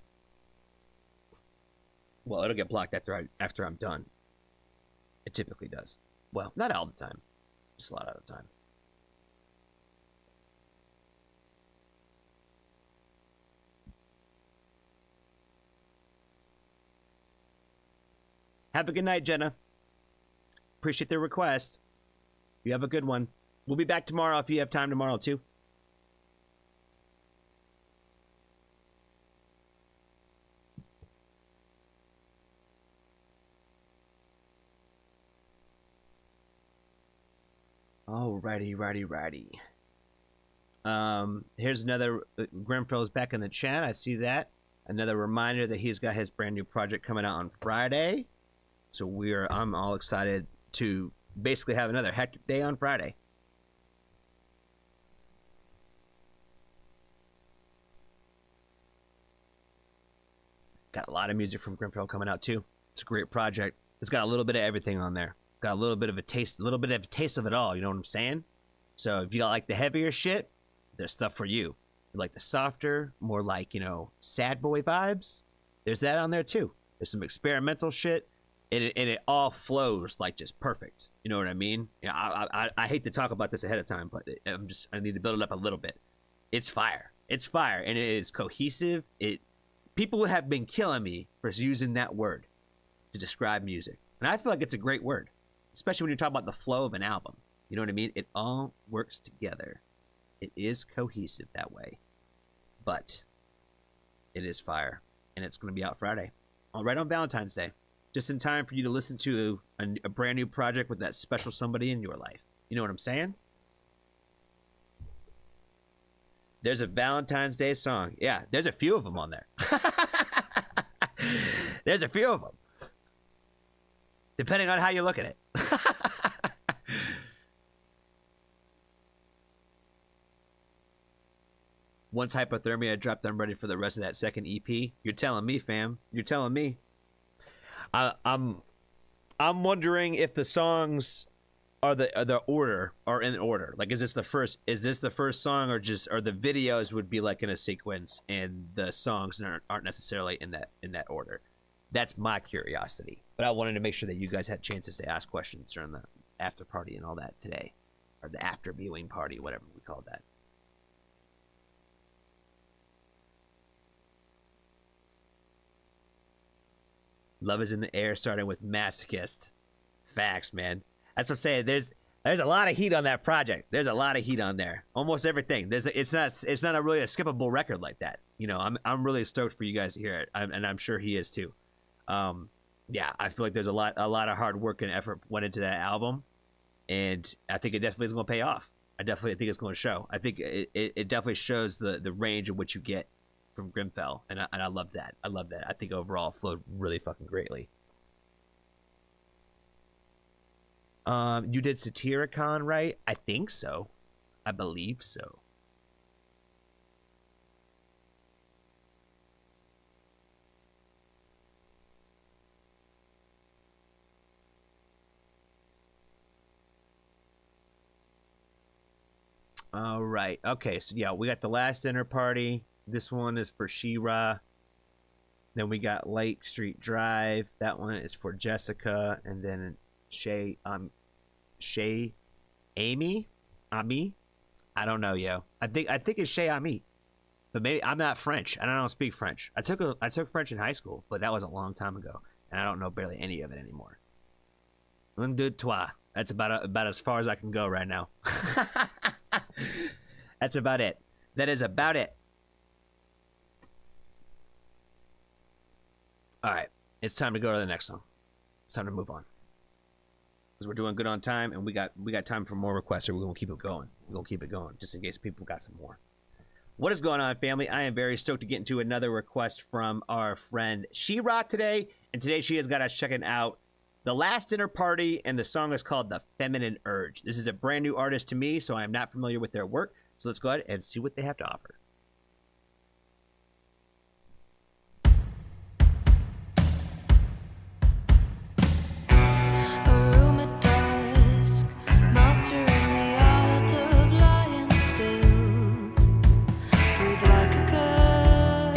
Well, it'll get blocked after I'm done. It typically does. Well, not all the time. Just a lot of the time. Have a good night, Jenna. Appreciate the request. You have a good one. We'll be back tomorrow if you have time tomorrow, too. Righty. Here's another. Grimfell's back in the chat. I see that. Another reminder that he's got his brand new project coming out on Friday. So I'm all excited to basically have another hectic day on Friday. Got a lot of music from Grimfell coming out too. It's a great project. It's got a little bit of everything on there. Got a little bit of a taste of it all. You know what I'm saying? So if you like the heavier shit, there's stuff for you. If you like the softer, more like, sad boy vibes, there's that on there too. There's some experimental shit, and it all flows like just perfect. You know what I mean? I hate to talk about this ahead of time, but I need to build it up a little bit. It's fire. It's fire, and it is cohesive. People have been killing me for using that word to describe music, and I feel like it's a great word, especially when you're talking about the flow of an album. You know what I mean? It all works together. It is cohesive that way, but it is fire, and it's going to be out Friday, right on Valentine's Day, just in time for you to listen to a brand new project with that special somebody in your life. You know what I'm saying? There's a Valentine's Day song. Yeah, there's a few of them on there. There's a few of them. depending on how you look at it. Once Hypothermia dropped, I'm ready for the rest of that second EP. You're telling me, fam. You're telling me. I'm wondering if the songs are the order are in order. Like, is this the first song, or the videos would be like in a sequence and the songs aren't necessarily in that order? That's my curiosity. But I wanted to make sure that you guys had chances to ask questions during the after party and all that today, or the after viewing party, whatever we call that. Love is in the air, starting with Masochist. Facts, man. That's what I'm saying. There's a lot of heat on that project. There's a lot of heat on there. Almost everything. It's not a really a skippable record like that. You know, I'm really stoked for you guys to hear it, and I'm sure he is too. Yeah, I feel like there's a lot of hard work and effort went into that album, and I think it definitely is going to pay off. I definitely think it's going to show. I think it definitely shows the range of what you get from Grimfell, and I love that. I love that. I think overall it flowed really fucking greatly. You did Satyricon, right? I think so. I believe so. All right. Okay, so yeah, we got The Last Dinner Party. This one is for She-Ra. Then we got Lake Street Drive. That one is for Jessica. And then Ami? I don't know, yo. I think it's Shay Ami. But maybe I'm not French, and I don't speak French. I took French in high school, but that was a long time ago, and I don't know barely any of it anymore. Un, deux, trois. That's about as far as I can go right now. That's about it. That is about it. All right, it's time to go to the next song. It's time to move on, because we're doing good on time, and we got time for more requests. So we're gonna keep it going. We're gonna keep it going, just in case people got some more. What is going on, family? I am very stoked to get into another request from our friend She-Ra today, and today she has got us checking out The Last Dinner Party, and the song is called The Feminine Urge. This is a brand new artist to me, so I am not familiar with their work. So let's go ahead and see what they have to offer. A room at dusk, mastering the art of lying still. Breathe like a girl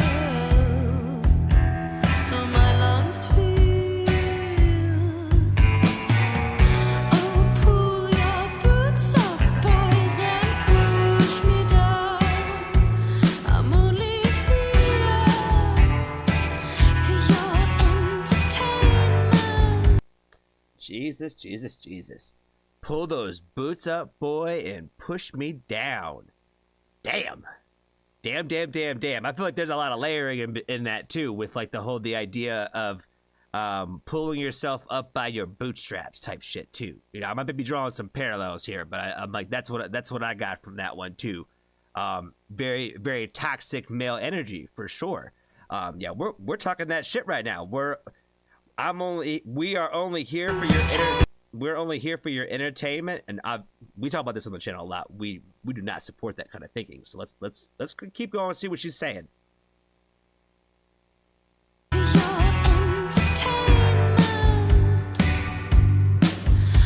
till my lungs feel. Oh, pull your boots up, boys, and push me down. I'm only here for your entertainment. Jesus, Jesus, Jesus. Pull those boots up, boy, and push me down. Damn. Damn, damn, damn, damn. I feel like there's a lot of layering in that, too, with, like, the idea of pulling yourself up by your bootstraps type shit, too. You know, I might be drawing some parallels here, but I'm like, that's what I got from that one, too. Very, very toxic male energy, for sure. Yeah, we're talking that shit right now. We are only here for your we're only here for your entertainment, and we talk about this on the channel a lot. We do not support that kind of thinking. So let's keep going and see what she's saying. For your entertainment,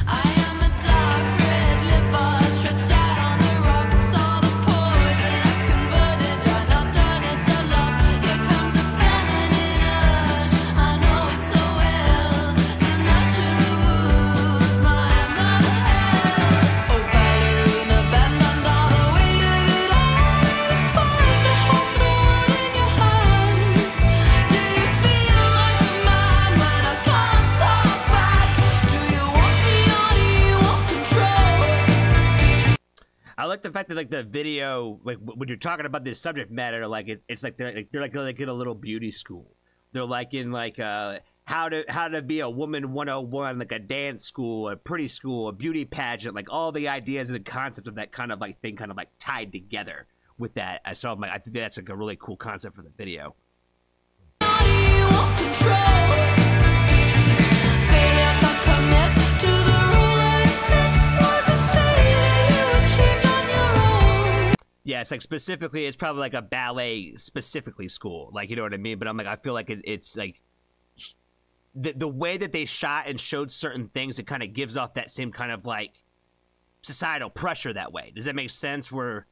I am a dark red liver stretched out on the rocks. All the poison I've converted, and I'll turn it to love. Here comes a feminine urge. I know it so well. So naturally wounds my mother hell. Oh, ballerina, bend under the weight of it all. Fight to hold the world in your hands. Do you feel like a man when I can't talk back? Do you want me or do you want control? I like the fact that, like, the video, like, when you're talking about this subject matter, like, it's like they're like in a little beauty school. They're like in like how to be a woman 101, like a dance school, a pretty school, a beauty pageant, like all the ideas and the concept of that kind of like thing kind of like tied together with that. So I'm like, I think that's like a really cool concept for the video. Or do you want control? Failure to guess. Like specifically, it's probably like a ballet specifically school. Like, you know what I mean? But I'm like, I feel like it's like the way that they shot and showed certain things, it kind of gives off that same kind of like societal pressure that way. Does that make sense? Where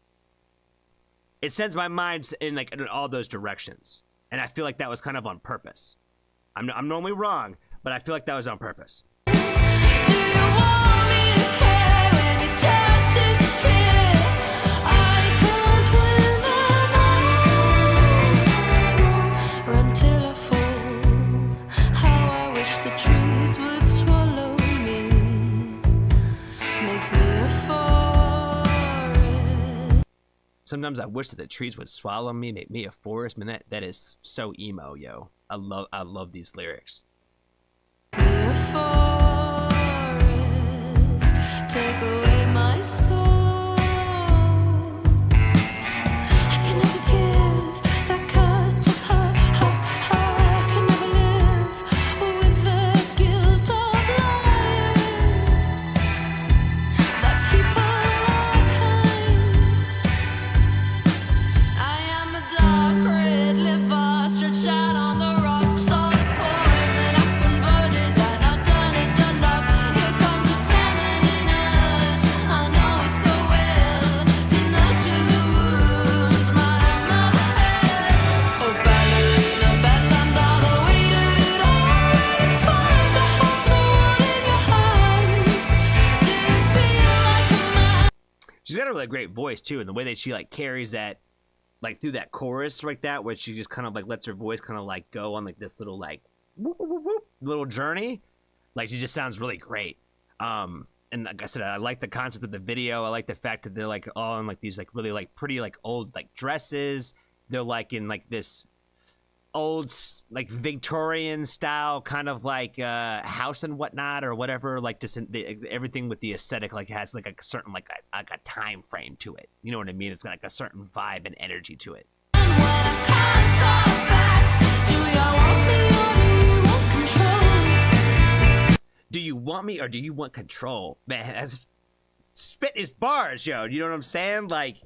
it sends my mind in like in all those directions, and I feel like that was kind of on purpose. I'm normally wrong, but I feel like that was on purpose. Do you want me to care when you just disappear? I can't win them all. Run till I fall. How I wish the trees would swallow me. Make me a forest. Sometimes I wish that the trees would swallow me, make me a forest. Man, that is so emo, yo. I love these lyrics. Be a forest. Take away my soul. I can never give that curse to her. I can never live with the guilt of lying. That people are kind. I am a dark red liver stretched out on the rocks. All the poison I've converted and I've turned it to love. Here comes a feminine urge. I know it so well to nurture the wounds my mother had. Oh, ballerina, bend under the weight of it all. You find to hold the world in your hands. Do you feel like a man? She's got a really great voice too, and the way that she like carries that, like through that chorus like that, where she just kind of like lets her voice kind of like go on like this little like whoop, whoop, whoop, whoop, little journey. Like she just sounds really great. And like I said, I like the concept of the video. I like the fact that they're like all in like these like really like pretty like old like dresses. They're like in like this old like Victorian style kind of like house and whatnot or whatever, like just everything with the aesthetic like has like a certain like a time frame to it, you know what I mean? It's got like a certain vibe and energy to it. When I can't talk back, do you want me or do you want control? Do you want me or do you want control? Man, that's spit his bars, yo. You know what I'm saying? Like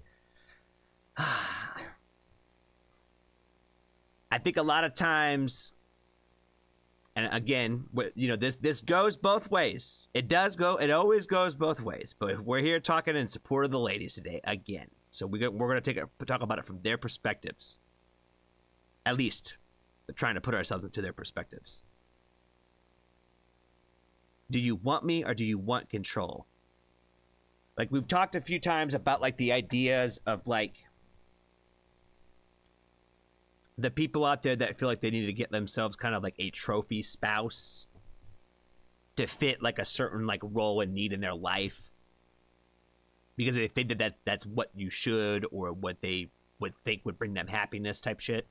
I think a lot of times, and again, you know, this goes both ways. It always goes both ways. But we're here talking in support of the ladies today again. So we're going to talk about it from their perspectives. At least, we're trying to put ourselves into their perspectives. Do you want me or do you want control? Like we've talked a few times about like the ideas of like the people out there that feel like they need to get themselves kind of like a trophy spouse to fit like a certain like role and need in their life because they think that that's what you should or what they would think would bring them happiness type shit.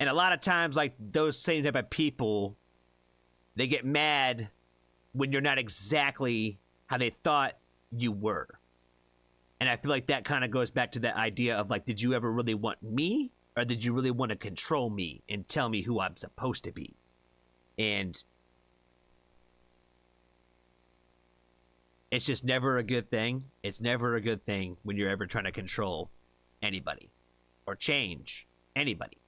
And a lot of times like those same type of people, they get mad when you're not exactly how they thought you were. And I feel like that kind of goes back to that idea of like, did you ever really want me? Or did you really want to control me and tell me who I'm supposed to be? And it's just never a good thing. It's never a good thing when you're ever trying to control anybody or change anybody.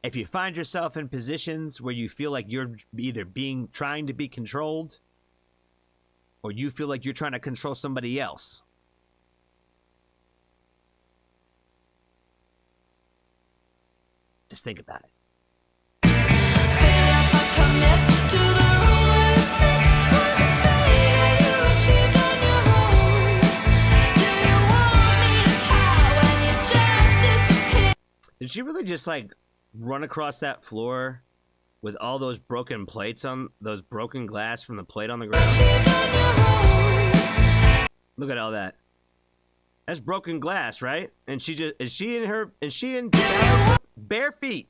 If you find yourself in positions where you feel like you're either trying to be controlled or you feel like you're trying to control somebody else, just think about it. Failure to commit to the rule I admit was a failure you achieved on your own. Do you want me to cower when you just disappear? Did she really just like run across that floor with all those broken plates on those broken glass from the plate on the ground? Achieved on your own. Look at all that. That's broken glass, right? And she in bare feet.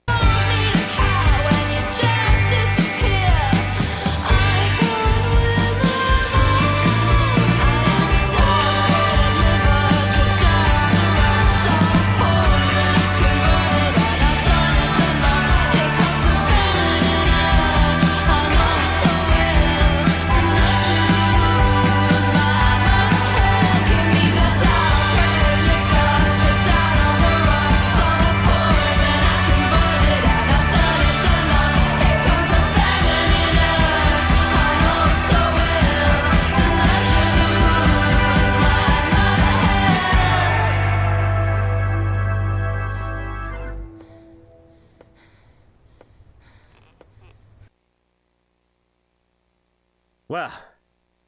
Want me to cower when you just disappear? I could win them all. I am a dark red liver stretched out on the rocks. All the poison I've converted and I've Well,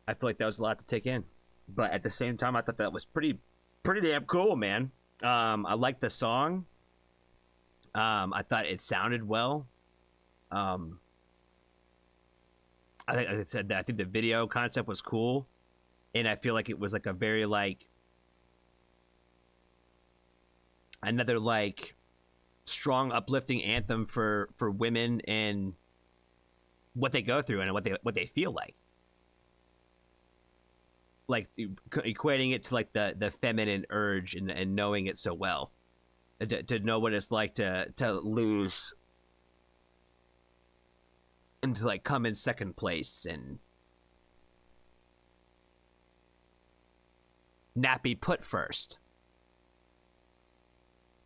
I feel like that was a lot to take in, but at the same time, I thought that was pretty damn cool, man. I liked the song. I thought it sounded well. I think, like I said, that I think the video concept was cool, and I feel like it was like a very like another like strong, uplifting anthem for women and what they go through and what they feel like equating it to like the feminine urge and knowing it so well, to know what it's like to lose and to like come in second place and not be put first,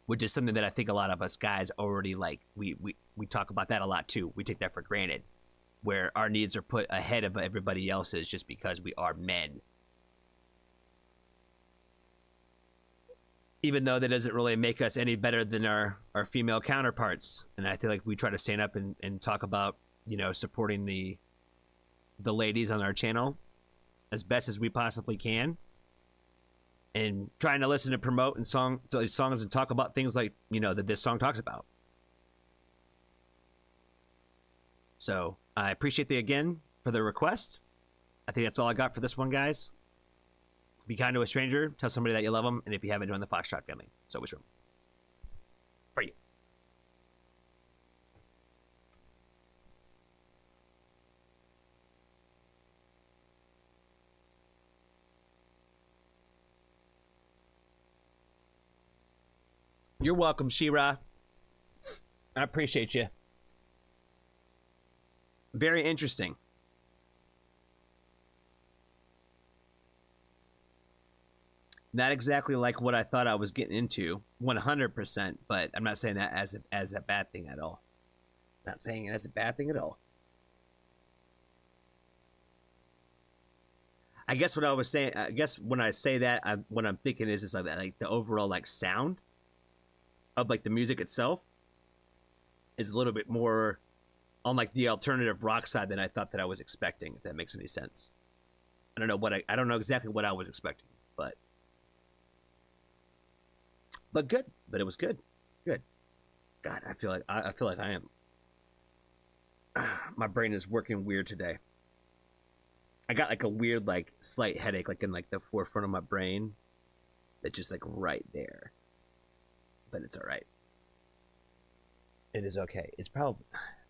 which is something that I think a lot of us guys already like. We talk about that a lot too. We take that for granted, where our needs are put ahead of everybody else's just because we are men. Even though that doesn't really make us any better than our female counterparts. And I feel like we try to stand up and talk about, you know, supporting the ladies on our channel as best as we possibly can. And trying to listen to promote and songs and talk about things like, you know, that this song talks about. So I appreciate for the request. I think that's all I got for this one, guys. Be kind to a stranger. Tell somebody that you love them. And if you haven't joined the Foxtrot family, it's always room for you. You're welcome, Shira. I appreciate you. Very interesting. Not exactly like what I thought I was getting into, 100%, but I'm not saying that as a bad thing at all. Not saying it as a bad thing at all. I guess what I was saying, I guess when I say that, what I'm thinking is like that, like the overall like sound of like the music itself is a little bit more on like the alternative rock side than I thought that I was expecting, if that makes any sense. I don't know I don't know exactly what I was expecting, but good. But it was good. Good. God, I feel like I am. My brain is working weird today. I got like a weird, like slight headache, like in like the forefront of my brain, that's just like right there. But it's all right. It is okay. It's probably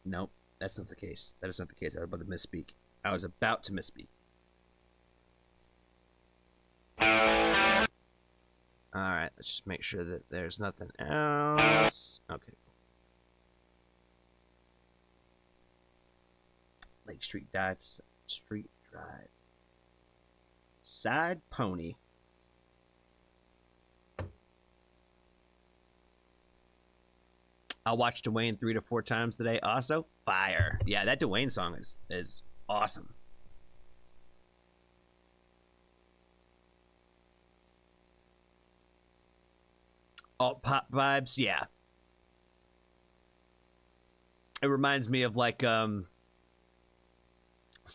nope. That's not the case. That is not the case. I was about to misspeak. I was about to misspeak. Alright, let's just make sure that there's nothing else. Okay. Lake Street Drive. Side Pony. I watched Dwayne 3 to 4 times today. Also, fire. Yeah, that Dwayne song is awesome. Alt pop vibes, yeah. It reminds me of like some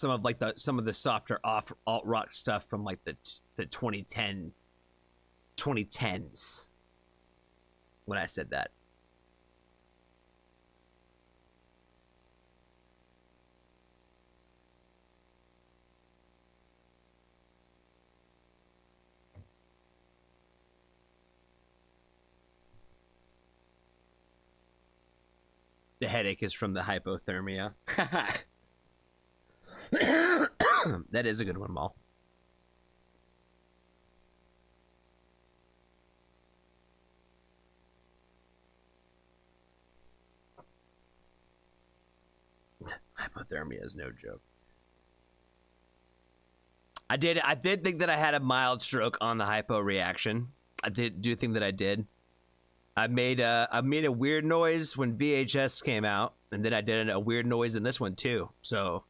of the softer alt rock stuff from like the 2010s. When I said that. The headache is from the hypothermia. That is a good one, Maul. Hypothermia is no joke. I did think that I had a mild stroke on the hypo reaction. I do think that I did. I made a weird noise when VHS came out, and then I did a weird noise in this one too. So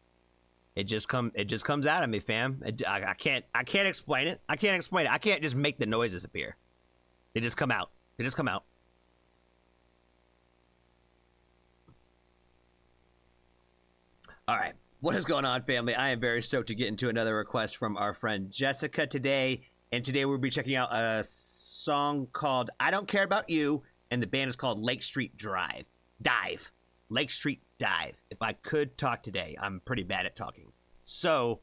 it just comes out of me, fam. I can't explain it. I can't just make the noises appear. They just come out. All right. What is going on, family? I am very stoked to get into another request from our friend Jessica today. And today we'll be checking out a song called I Don't Care About You, and the band is called Lake Street Dive. Lake Street Dive. If I could talk today, I'm pretty bad at talking. So,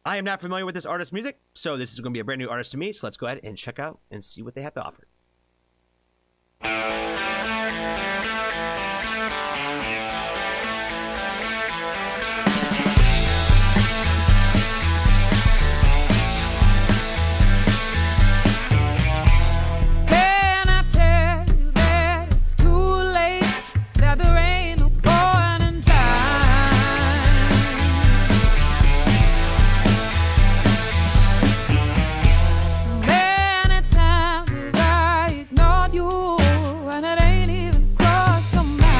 I am not familiar with this artist's music, so this is going to be a brand new artist to me, so let's go ahead and check out and see what they have to offer. Can I tell you that it's too late, that there ain't no point in trying? Many times have I ignored you, and it ain't even crossed your mind.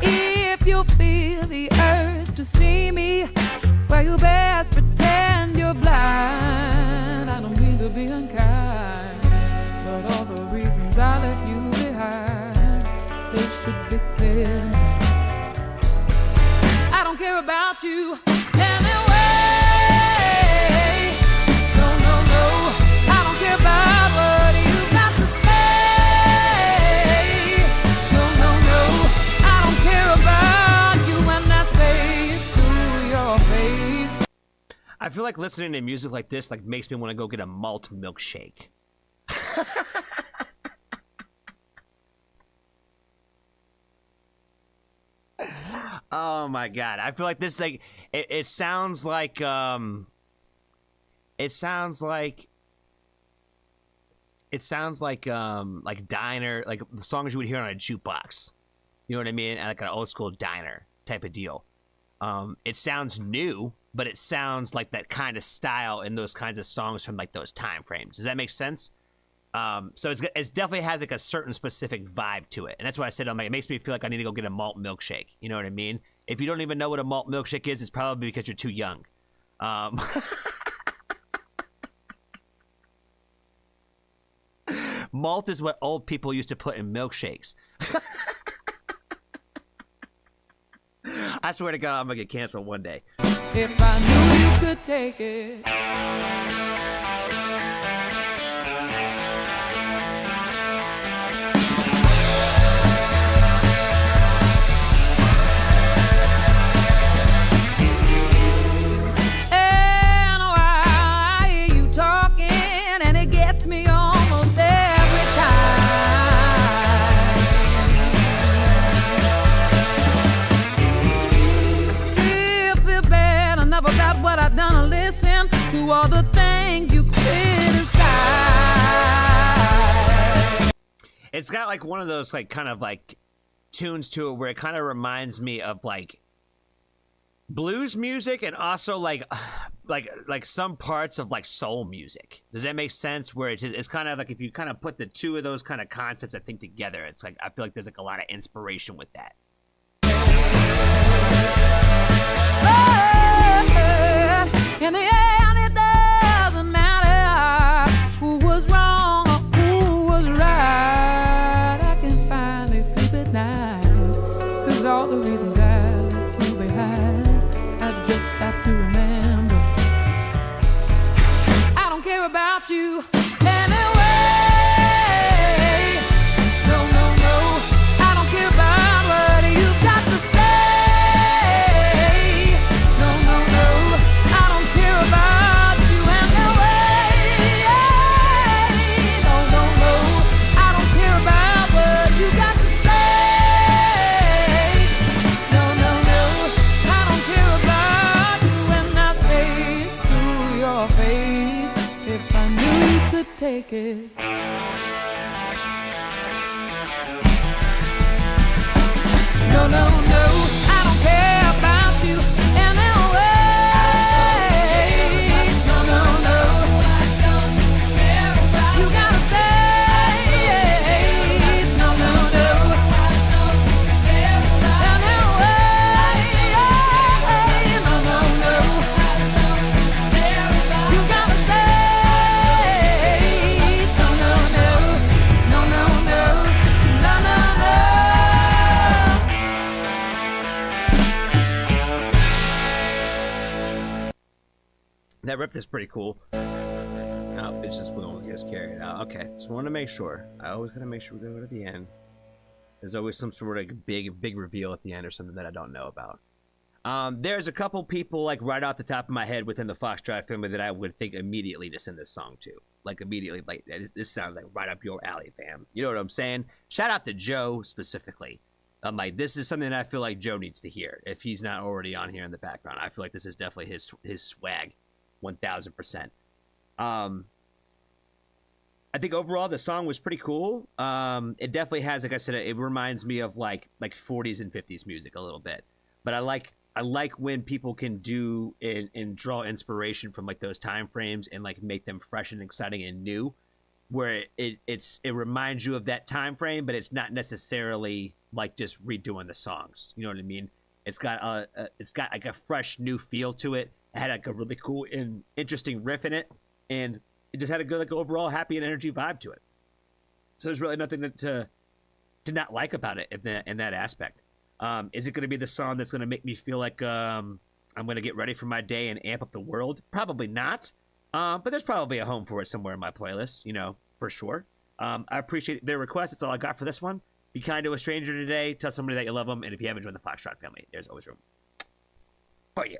If you feel the urge to see me, well, you best pretend you're blind. I don't mean to be unkind, but all the reasons I left you behind, they should be clear. I don't care about you anyway. No, no, no. I don't care about what you got to say. No, no, no. I don't care about you when I say it to your face. I feel like listening to music like this makes me want to go get a malt milkshake. Oh my god. I feel like this it sounds like diner, like the songs you would hear on a jukebox. You know what I mean? Like an old school diner type of deal. It sounds new, but it sounds like that kind of style in those kinds of songs from like those time frames. Does that make sense? So it definitely has like a certain specific vibe to it, and that's why I said it makes me feel like I need to go get a malt milkshake. You know what I mean? If you don't even know what a malt milkshake is, it's probably because you're too young. Malt is what old people used to put in milkshakes. I swear to God, I'm gonna get canceled one day. If I knew you could take it. And I hear you talking, and it gets me almost every time. Still feel bad enough about what I've done to listen to all the things you criticize. It's got like one of those like kind of like tunes to it where it kind of reminds me of like blues music and also like some parts of like soul music. Does that make sense? Where it's kind of like if you kind of put the two of those kind of concepts I think together, it's like I feel like there's like a lot of inspiration with that. In the end, it doesn't matter who was wrong or who was right. I can finally sleep at night, 'cause all the reasons I left you behind, I just have to remember. I don't care about you anyway. No, no, no. I don't care about what you've got to say. No, no, no. I don't care about you anyway. No, no, no. I don't care about what you got to say. No, no, no. I don't care about you when I say it to your face. If I knew you could take it. No, no, no, I don't care about you anyway. No, no, no, you gotta say no, no, no, anyway. No, no, no, you gotta say no, no, That riff is pretty cool. No, it's just we don't just carry it out. Okay, just want to make sure. I always gotta make sure we go to the end. There's always some sort of big reveal at the end or something that I don't know about. There's a couple people like right off the top of my head within the Foxtrot family that I would think immediately to send this song to. Like immediately, like this sounds like right up your alley, fam. You know what I'm saying? Shout out to Joe specifically. I'm like, this is something that I feel like Joe needs to hear if he's not already on here in the background. I feel like this is definitely his swag, 1000%. I think overall the song was pretty cool. It definitely has, like I said, it reminds me of like 40s and 50s music a little bit. But I like when people can do and draw inspiration from like those time frames and like make them fresh and exciting and new, where it reminds you of that time frame, but it's not necessarily like just redoing the songs. You know what I mean? It's got like a fresh new feel to it. It had like a really cool and interesting riff in it, and it just had a good like overall happy and energy vibe to it. So there's really nothing to not like about it in that aspect. Is it going to be the song that's going to make me feel like I'm going to get ready for my day and amp up the world? Probably not. But there's probably a home for it somewhere in my playlist, you know, for sure. I appreciate their request. That's all I got for this one. Be kind to a stranger today. Tell somebody that you love them. And if you haven't joined the Foxtrot family, there's always room for you.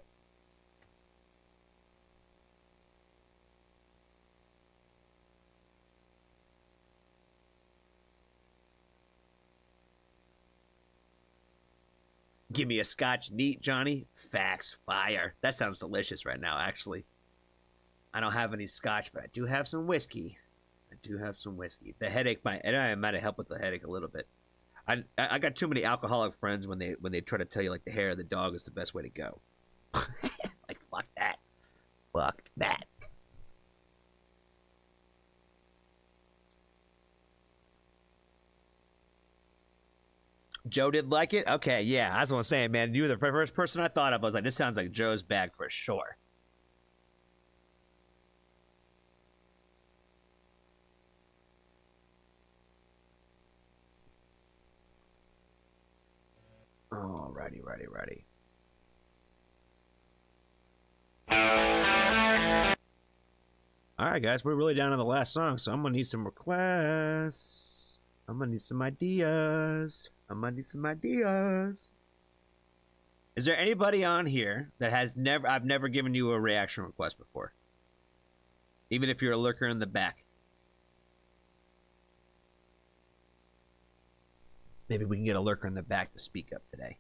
Give me a scotch neat, Johnny. Facts. Fire. That sounds delicious right now, actually. I don't have any scotch, but I do have some whiskey. The headache might have helped with the headache a little bit. I got too many alcoholic friends when they try to tell you like the hair of the dog is the best way to go. Like fuck that. Fuck that. Joe did like it? Okay, yeah. That's what I'm saying, man. You were the first person I thought of. I was like, this sounds like Joe's bag for sure. Alrighty. Alright, guys. We're really down to the last song, so I'm going to need some requests. I'm going to need some ideas. Is there anybody on here that I've never given you a reaction request before? Even if you're a lurker in the back. Maybe we can get a lurker in the back to speak up today.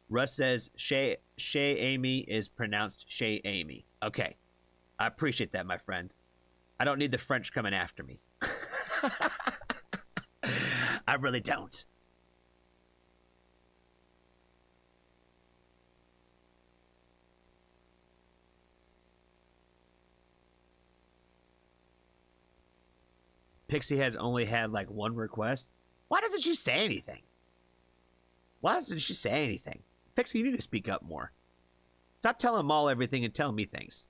Russ says Shay Amy is pronounced Shay Amy. Okay. I appreciate that, my friend. I don't need the French coming after me. I really don't. Pixie has only had like one request. Why doesn't she say anything? Pixie, you need to speak up more. Stop telling Maul everything and tell me things.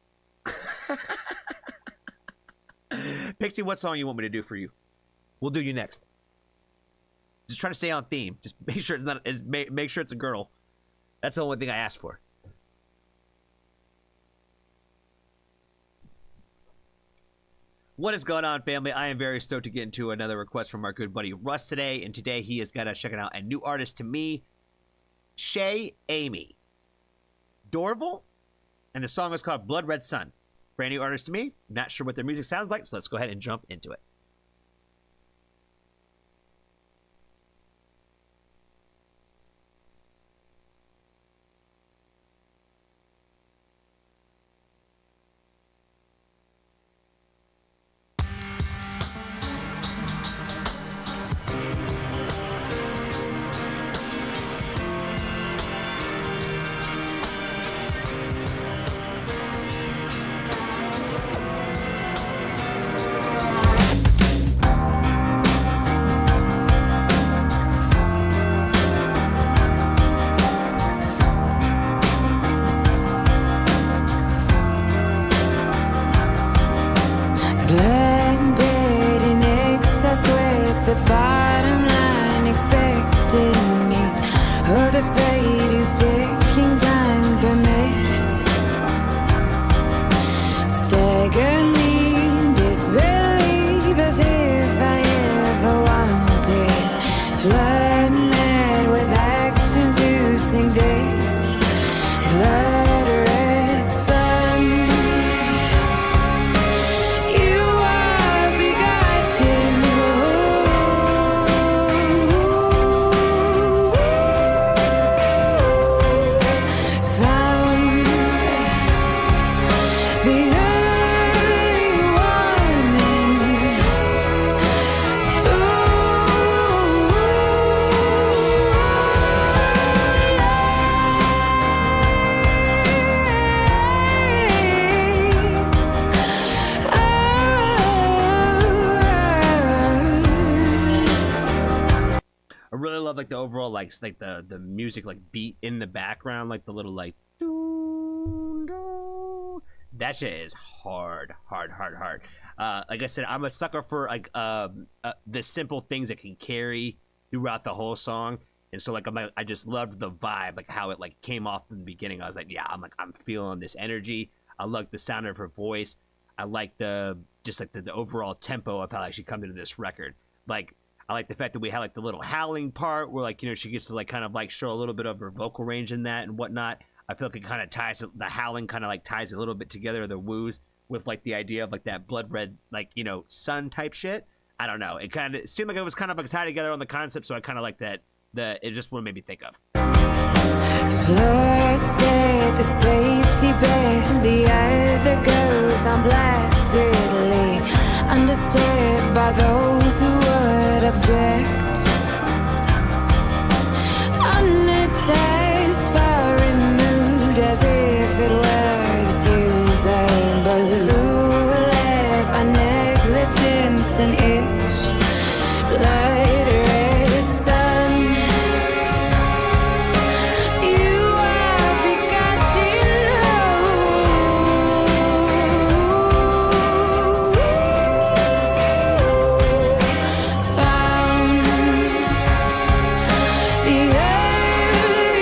Pixie, what song you want me to do for you? We'll do you next. Just try to stay on theme. Just make sure make sure it's a girl. That's the only thing I asked for. What is going on, family? I am very stoked to get into another request from our good buddy Russ today, and today he has got us checking out a new artist to me, Shay Amy Dorval, and the song is called Blood Red Sun. Brand new artist to me. Not sure what their music sounds like, so let's go ahead and jump into it. Blended in excess with the bottom line, expecting me of the fate who's taking really love like the overall like the music like beat in the background, like the little like that shit is hard. Like I said, I'm a sucker for like the simple things that can carry throughout the whole song. And so like I just loved the vibe, like how it like came off in the beginning. I was like, yeah, I'm feeling this energy. I like the sound of her voice. I like the overall tempo of how like she comes into this record. Like I like the fact that we had like the little howling part where like, you know, she gets to like kind of like show a little bit of her vocal range in that and whatnot. I feel like it kind of ties the howling kind of like ties a little bit together, the woos with like the idea of like that blood red like, you know, sun type shit. I don't know. It kind of seemed like it was kind of like tied together on the concept, so I kind of like that. It just what it made me think of. Flirts at the safety bed, the other goes on placidly, undisturbed by those who would object. Unattached, far removed, as if it were excusable. Ruled by negligence and itch, blood red sun. You are begotten found the early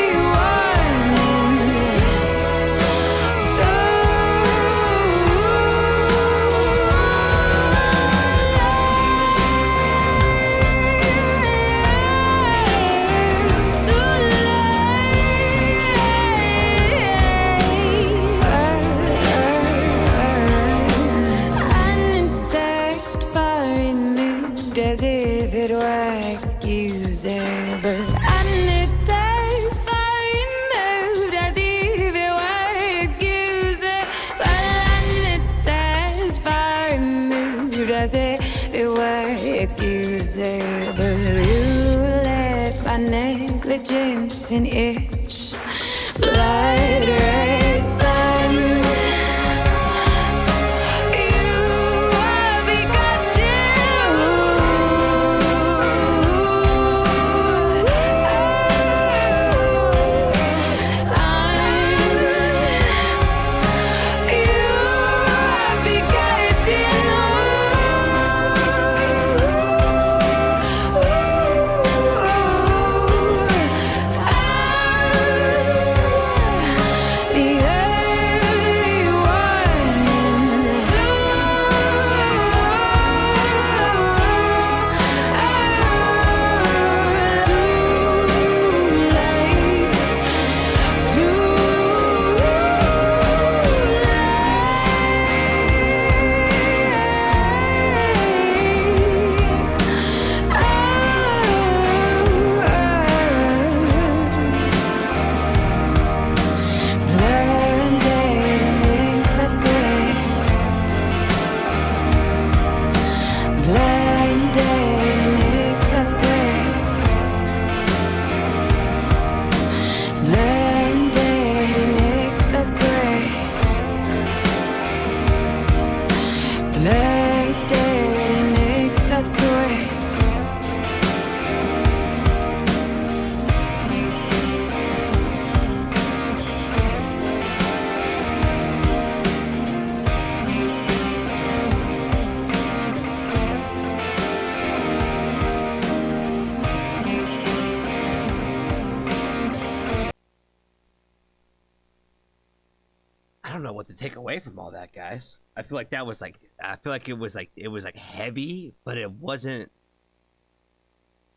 warning. Unattached, far removed, as if it were excusable. Unattached, far removed, as if it were excusable. Unattached, far removed, as if it were excusable. Ruled by negligence and itch, blood red sun. You are begotten son. You are the early warning. Blinded and exhausted. Blinded and exhausted. Blinded and exhausted. Blinded and exhausted. I don't know what to take away from all that, guys. I feel like that was like it was like heavy, but it wasn't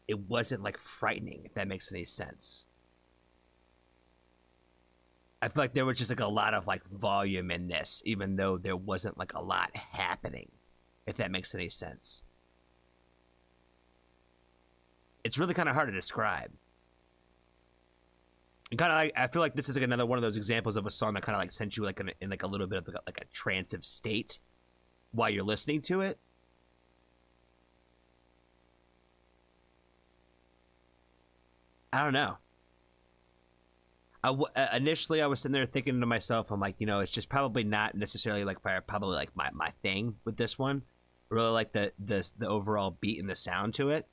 like frightening, if that makes any sense. I feel like there was just like a lot of like volume in this, even though there wasn't like a lot happening, if that makes any sense. It's really kind of hard to describe. Kind of like, I feel like this is like another one of those examples of a song that kind of like sent you like in like a little bit of like a transive state while you're listening to it. I don't know. Initially, I was sitting there thinking to myself, I'm like, you know, it's just probably not necessarily like probably like my thing with this one. I really like the overall beat and the sound to it.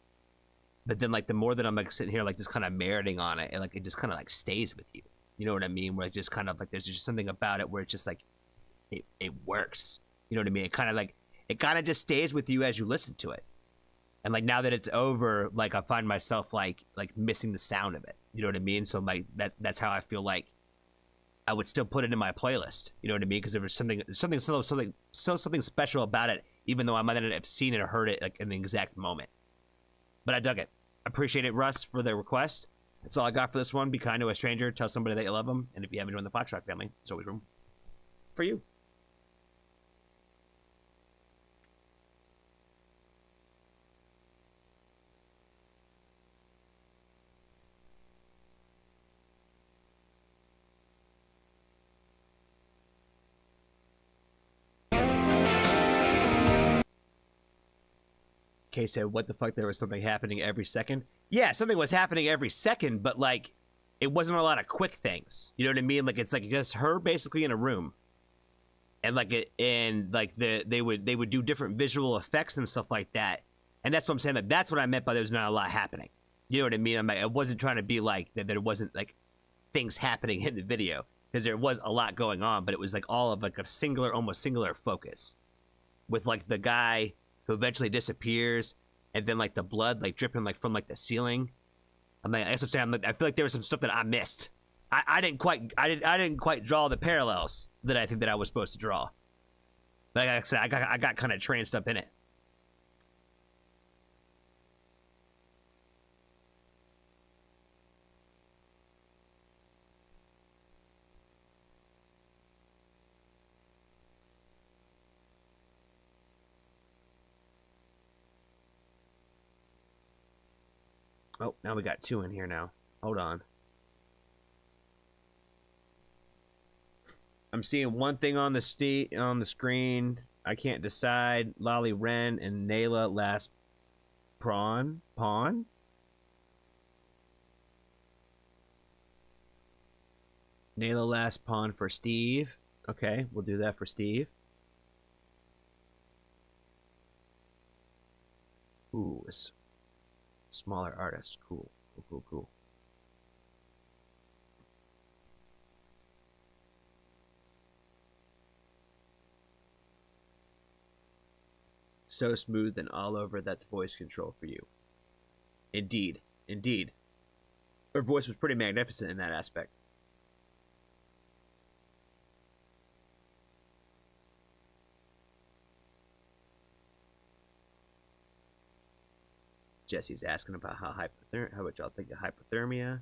but then like the more that I'm like sitting here like just kind of meriting on it, and like it just kind of like stays with you. You know what I mean? Where it just kind of like there's just something about it where it's just like it works. You know what I mean? It kind of just stays with you as you listen to it. And like now that it's over, like I find myself like missing the sound of it. You know what I mean? So like that's how I feel like I would still put it in my playlist. You know what I mean? Because there was something special about it, even though I might not have seen it or heard it like in the exact moment. But I dug it. Appreciate it, Russ, for the request. That's all I got for this one. Be kind to a stranger. Tell somebody that you love them. And if you haven't joined the Foxtrot family, there's always room for you. Kay said, what the fuck, there was something happening every second? Yeah, something was happening every second, but like it wasn't a lot of quick things. You know what I mean? Like it's like just her basically in a room. And like they would do different visual effects and stuff like that. And that's what I'm saying, that's what I meant by there's not a lot happening. You know what I mean? I wasn't trying to be like that there wasn't like things happening in the video, because there was a lot going on, but it was like all of like a almost singular focus. With like the guy who eventually disappears, and then like the blood like dripping like from like the ceiling. I mean, I feel like there was some stuff that I missed. I didn't quite draw the parallels that I think that I was supposed to draw. Like I said, I got kind of tranced up in it. Oh, now we got two in here now. Hold on. I'm seeing one thing on the screen. I can't decide. Lolly Wren and Nayla last pawn. Nayla last pawn for Steve. Okay, we'll do that for Steve. Ooh, it's smaller artist. Cool. So smooth and all over, that's voice control for you. Indeed. Her voice was pretty magnificent in that aspect. Jesse's asking about how much y'all think of Hypothermia.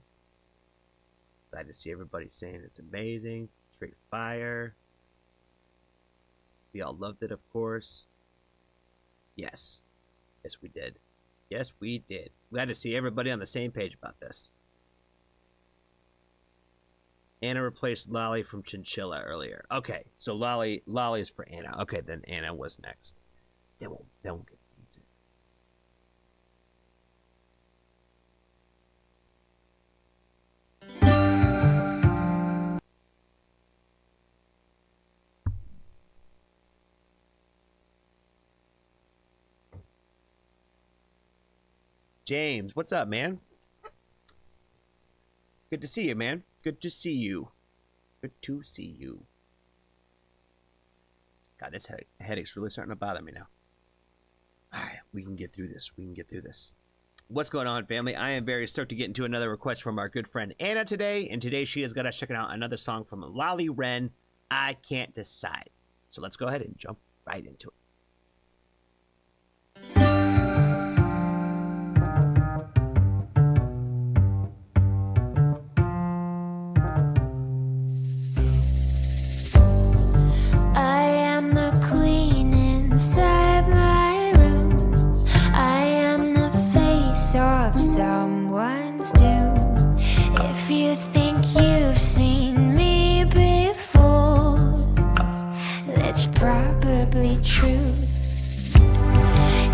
Glad to see everybody saying it's amazing. Straight fire. We all loved it, of course. Yes, we did. Glad to see everybody on the same page about this. Anna replaced Lolly from Chinchilla earlier. Okay, so Lolly is for Anna. Okay, then Anna was next. That won't get Steve's in. James, what's up, man? Good to see you, man. Good to see you. God, this headache's really starting to bother me now. Alright, we can get through this. What's going on, family? I am very stoked to get into another request from our good friend Anna today. And today she has got us checking out another song from Lolly Wren, I Can't Decide. So let's go ahead and jump right into it. Inside my room, I am the face of someone's doom. If you think you've seen me before, that's probably true.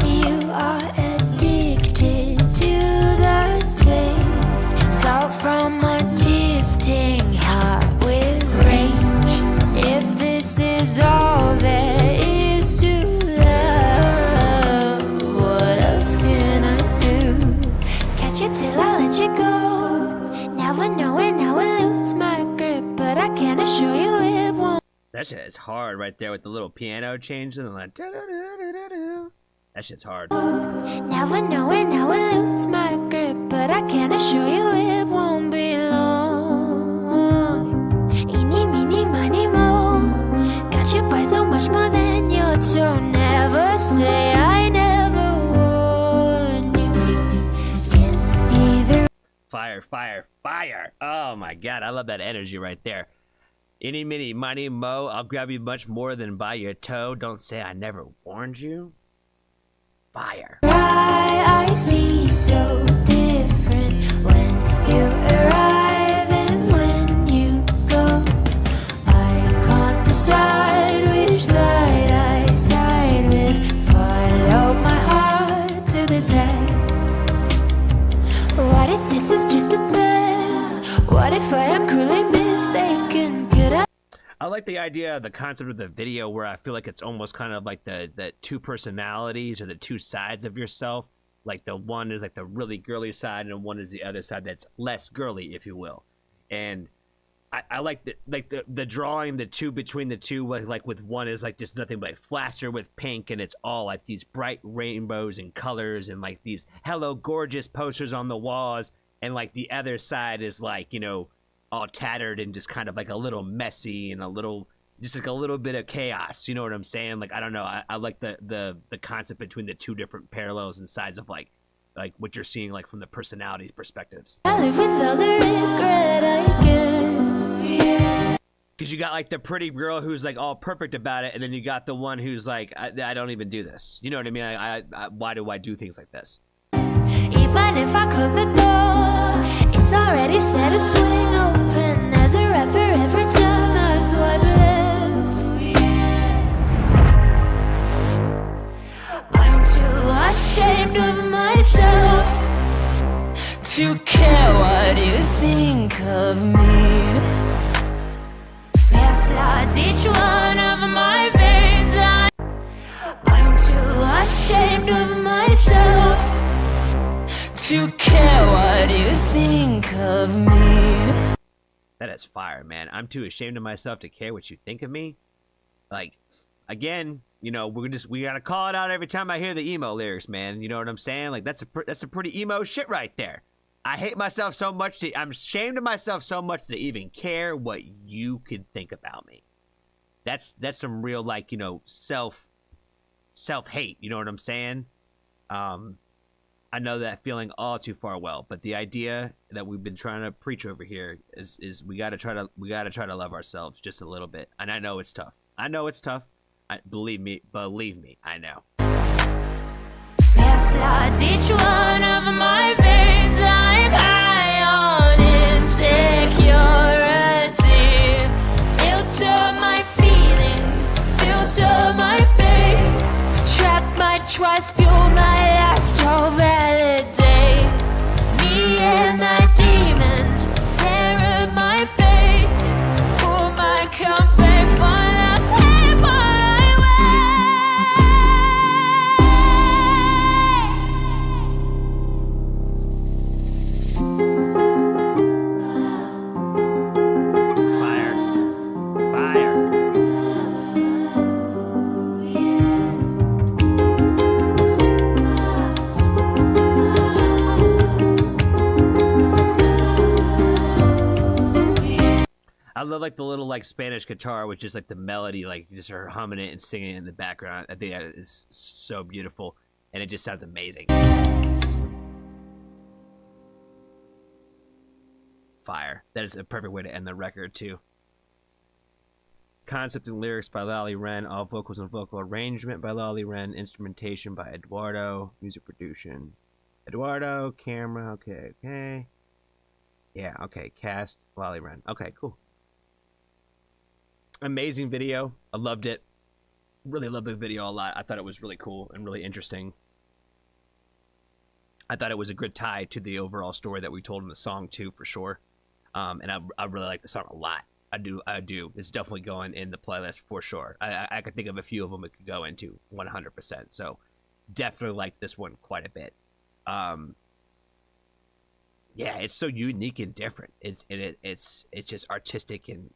You are addicted to the taste, salt from a tasting hot with range. If this is all there is to love, what else can I do? That shit is hard right there with the little piano change and like da-da-da-da-da-da. That shit's hard. Now I know it, now I lose my grip, but I can assure you it won't be long. Eeny, meeny, miny, mo. Got you by so much more than your toe. Never say I never warned you. In either Fire, fire, fire. Oh my god, I love that energy right there. Any, mini, money, mo, I'll grab you much more than by your toe. Don't say I never warned you. Fire. I see so different when you arrive and when you go. I can't decide which side I side with. Follow my heart to the depth. What if this is just a test? What if I am cruelly mistaken? Could I? I like the idea of the concept of the video where I feel like it's almost kind of like the two personalities or the two sides of yourself. Like the one is like the really girly side and one is the other side that's less girly, if you will. And I like the drawing the two between the two, like with one is like just nothing but flasher with pink and it's all like these bright rainbows and colors and like these hello gorgeous posters on the walls, and like the other side is like, you know, all tattered and just kind of like a little messy and a little just like a little bit of chaos, you know what I'm saying? Like I don't know, I like the concept between the two different parallels and sides of like what you're seeing like from the personality perspectives. I live without the regret, I guess. Because you got like the pretty girl who's like all perfect about it, and then you got the one who's like I don't even do this, you know what I mean? I why do I do things like this? Even if I close the door, it's already set to swing open as a ref for every time I swipe left. I'm too ashamed of myself to care what you think of me. Fair flaws each one of my veins. I'm too ashamed of myself to care what you think of me. That is fire, man. I'm too ashamed of myself to care what you think of me. Like, again, you know, we gotta call it out every time I hear the emo lyrics, man. You know what I'm saying? Like that's a pretty emo shit right there. I hate myself so much I'm ashamed of myself so much to even care what you could think about me. That's some real like, you know, self hate. You know what I'm saying? I know that feeling all too far well, but the idea that we've been trying to preach over here is we gotta try to love ourselves just a little bit. And I know it's tough. Believe me, I know. Fair flaws each one of my veins. I'm high on insecurity. Filter my feelings, filter my face. Trap my trust, fuel my astral validate. Me and my demons, tear up my faith. For my comfort, for the people I Fire. I love like the little like Spanish guitar with just like the melody, like just her humming it and singing it in the background. I think that is so beautiful and it just sounds amazing. Fire. That is a perfect way to end the record too. Concept and lyrics by Lally Wren, all vocals and vocal arrangement by Lally Wren, instrumentation by Eduardo, music production Eduardo, camera, okay. Yeah, okay, cast, Lally Wren. Okay, cool. Amazing video. I loved it. Really loved the video a lot. I thought it was really cool and really interesting. I thought it was a good tie to the overall story that we told in the song too, for sure. And I really like the song a lot. I do. It's definitely going in the playlist for sure. I could think of a few of them it could go into 100%. So definitely like this one quite a bit. Yeah, it's so unique and different. It's just artistic and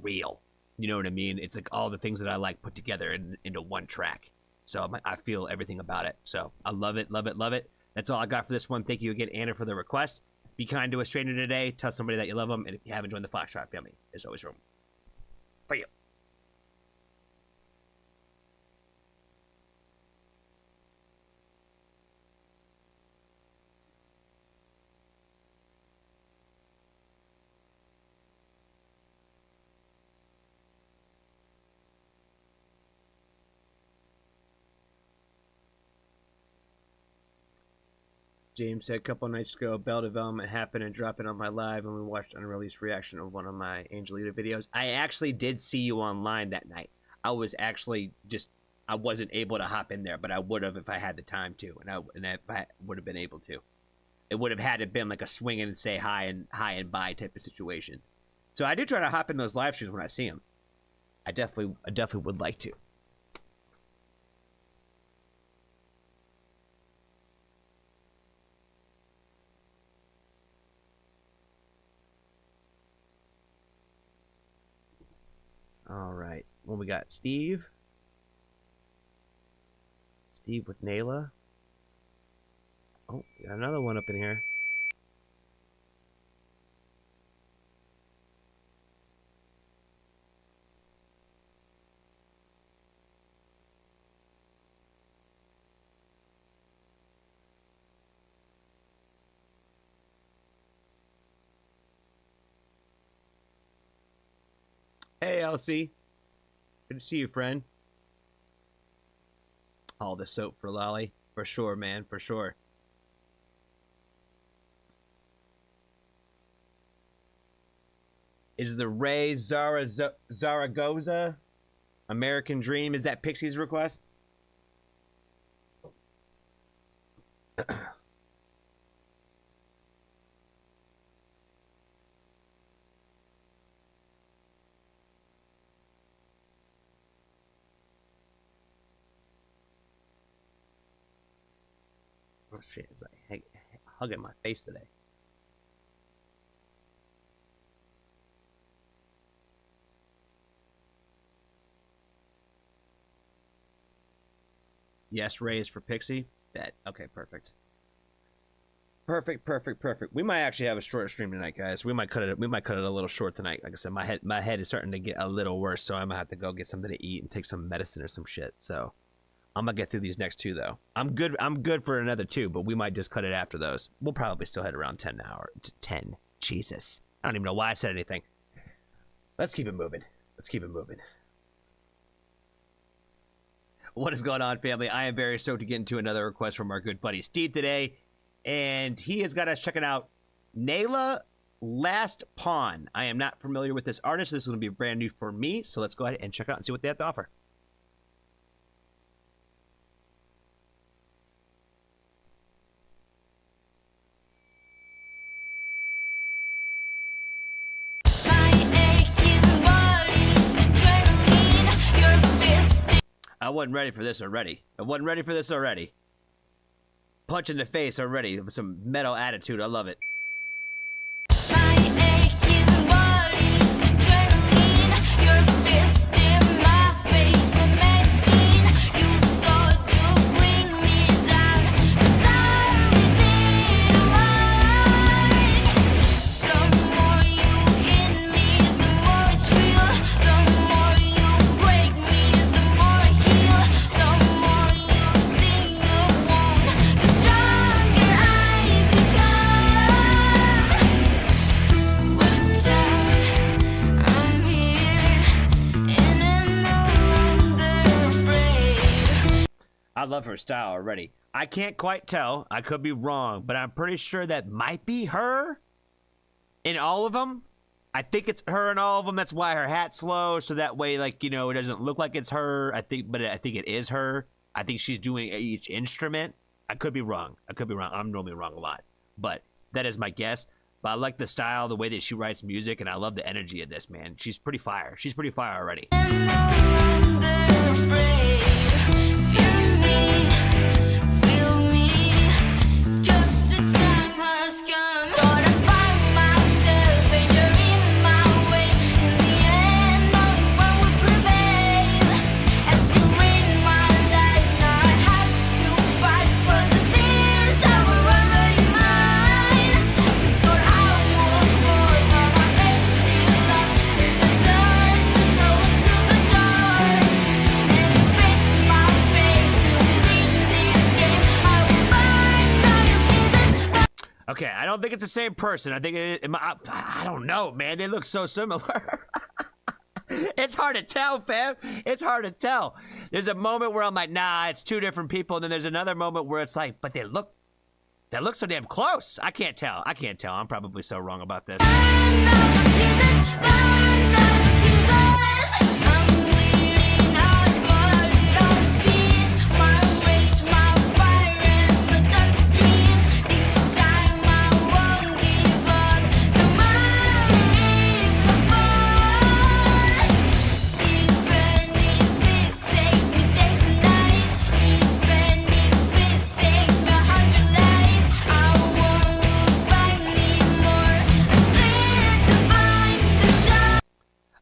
real. You know what I mean? It's like all the things that I like put together into one track. So I feel everything about it. So I love it, love it, love it. That's all I got for this one. Thank you again, Anna, for the request. Be kind to a stranger today. Tell somebody that you love them. And if you haven't joined the Foxtrot family, there's always room for you. James said a couple nights ago, Bell Development happened and dropped it on my live, and we watched unreleased reaction of one of my Angelita videos. I actually did see you online that night. I was actually I wasn't able to hop in there, but I would have if I had the time to, and if I would have been able to. It would have had to been like a swing in and say hi and bye type of situation. So I do try to hop in those live streams when I see them. I definitely would like to. All right. Well, we got Steve. Steve with Nayla. Oh, we got another one up in here. Hey, LC. Good to see you, friend. All the soap for Lolly. For sure, man. For sure. Is the Ray Zaragoza American Dream? Is that Pixie's request? Oh shit, it's like hugging my face today. Yes, Ray is for Pixie. That okay, perfect. Perfect. We might actually have a shorter stream tonight, guys. We might cut it a little short tonight. Like I said, my head is starting to get a little worse, so I'm gonna have to go get something to eat and take some medicine or some shit. So I'm gonna get through these next two though. I'm good for another two, but we might just cut it after those. We'll probably still head around 10 hour. 10. Jesus. I don't even know why I said anything. Let's keep it moving. What is going on, family? I am very stoked to get into another request from our good buddy Steve today. And he has got us checking out Nayla Last Pawn. I am not familiar with this artist. This is going to be brand new for me. So let's go ahead and check out and see what they have to offer. I wasn't ready for this already. Punch in the face already with some metal attitude. I love it. I love her style already. I can't quite tell. I could be wrong, but I'm pretty sure that might be her in all of them. I think it's her in all of them. That's why her hat's low, so that way, like, you know, it doesn't look like it's her. I think it is her. I think she's doing each instrument. I could be wrong. I'm normally wrong a lot, but that is my guess. But I like the style, the way that she writes music, and I love the energy of this, man. She's pretty fire. Already. Okay, I don't think it's the same person. I think I don't know, man. They look so similar. It's hard to tell, fam. It's hard to tell. There's a moment where I'm like, nah, it's two different people. And then there's another moment where it's like, but they look so damn close. I can't tell. I'm probably so wrong about this.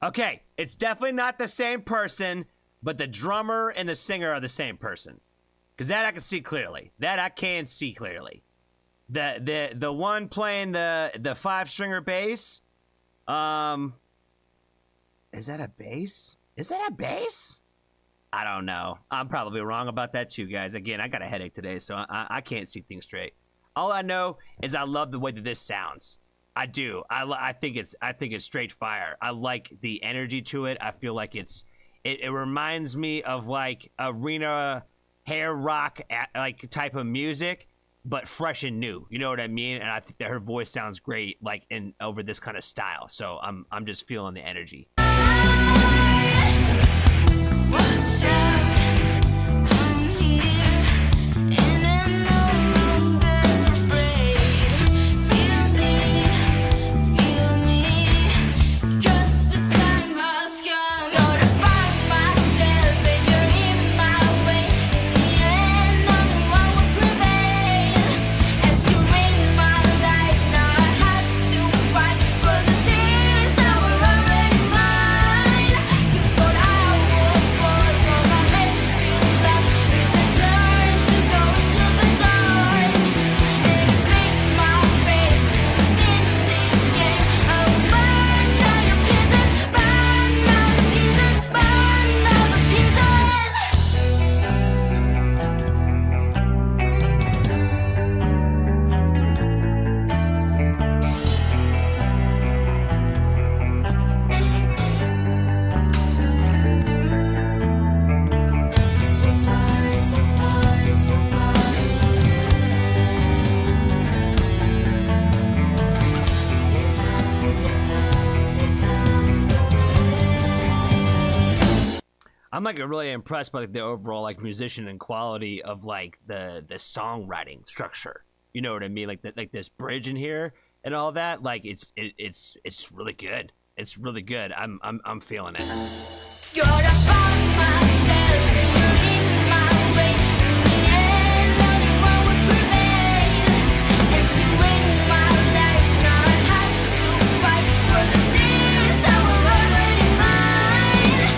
Okay, it's definitely not the same person, but the drummer and the singer are the same person. Because that I can see clearly. The one playing the 5-stringer bass, is that a bass? I don't know. I'm probably wrong about that too, guys. Again, I got a headache today, so I can't see things straight. All I know is I love the way that this sounds. I do. I think it's straight fire. I like the energy to it. I feel like it reminds me of like arena hair rock like type of music, but fresh and new. You know what I mean? And I think that her voice sounds great like over this kind of style. So I'm just feeling the energy. Watch out, I'm here, and I'm no longer afraid. Feel me, just the time has come. Gonna find myself, and you're in my way. In the end, I'm the one who prevail. As you in my life, now I have to fight for the things that were already mine. You thought I would fall from my best to love. It's the turn to go into the dark, and it makes my face within this game. I will burn all your pieces, burn all the pieces, burn all the pieces. So far, so far, so far away. I'm like really impressed by like the overall like musician and quality of like the songwriting structure. You know what I mean? Like this bridge in here and all that. Like it's really good. It's really good. I'm feeling it. Gonna find myself, and you're in my way. In the end, I'm the one who prevail. As you in my life, now I have to fight for the things that were already mine.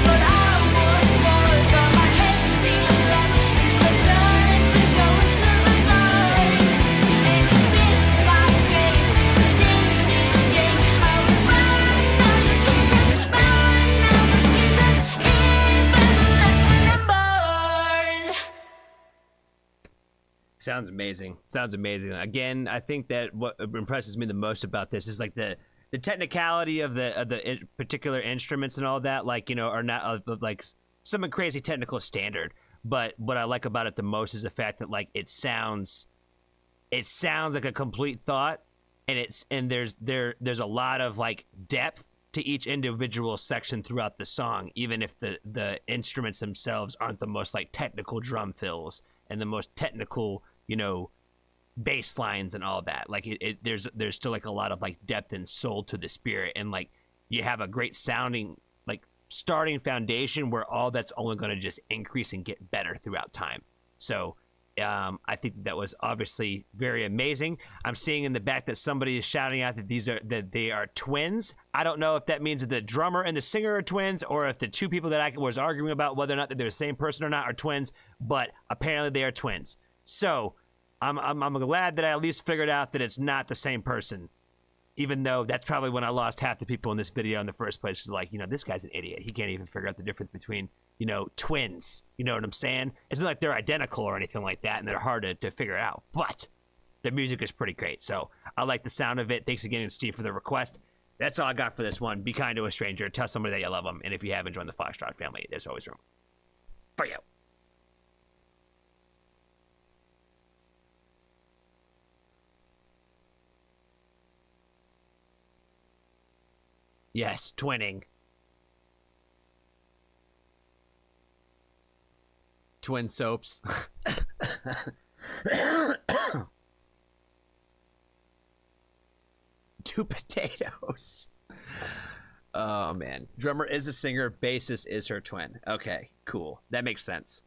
But I was born from my head still up. It's a turn to go into the dark, and it fits my fate within this game. I will burn all your pieces, burn all the pieces, even left unborn. Sounds amazing. Again, I think that what impresses me the most about this is like the technicality of the particular instruments and all that. Like, you know, are not like some crazy technical standard. But what I like about it the most is the fact that like it sounds like a complete thought, and there's a lot of like depth to each individual section throughout the song, even if the instruments themselves aren't the most like technical drum fills and the most technical, you know, bass lines and all that. Like there's still like a lot of like depth and soul to the spirit, and like you have a great sounding like starting foundation where all that's only going to just increase and get better throughout time. So I think that was obviously very amazing. I'm seeing in the back that somebody is shouting out that they are twins. I don't know if that means that the drummer and the singer are twins, or if the two people that I was arguing about whether or not that they're the same person or not are twins, but apparently they are twins. So I'm glad that I at least figured out that it's not the same person, even though that's probably when I lost half the people in this video in the first place. It's like, you know, this guy's an idiot. He can't even figure out the difference between, you know, twins. You know what I'm saying? It's not like they're identical or anything like that, and they're hard to figure out. But the music is pretty great. So I like the sound of it. Thanks again, Steve, for the request. That's all I got for this one. Be kind to a stranger. Tell somebody that you love them. And if you haven't joined the Foxtrot family, there's always room for you. Yes, twinning. Twin soaps. Two potatoes. Oh, man. Drummer is a singer. Bassist is her twin. Okay, cool. That makes sense.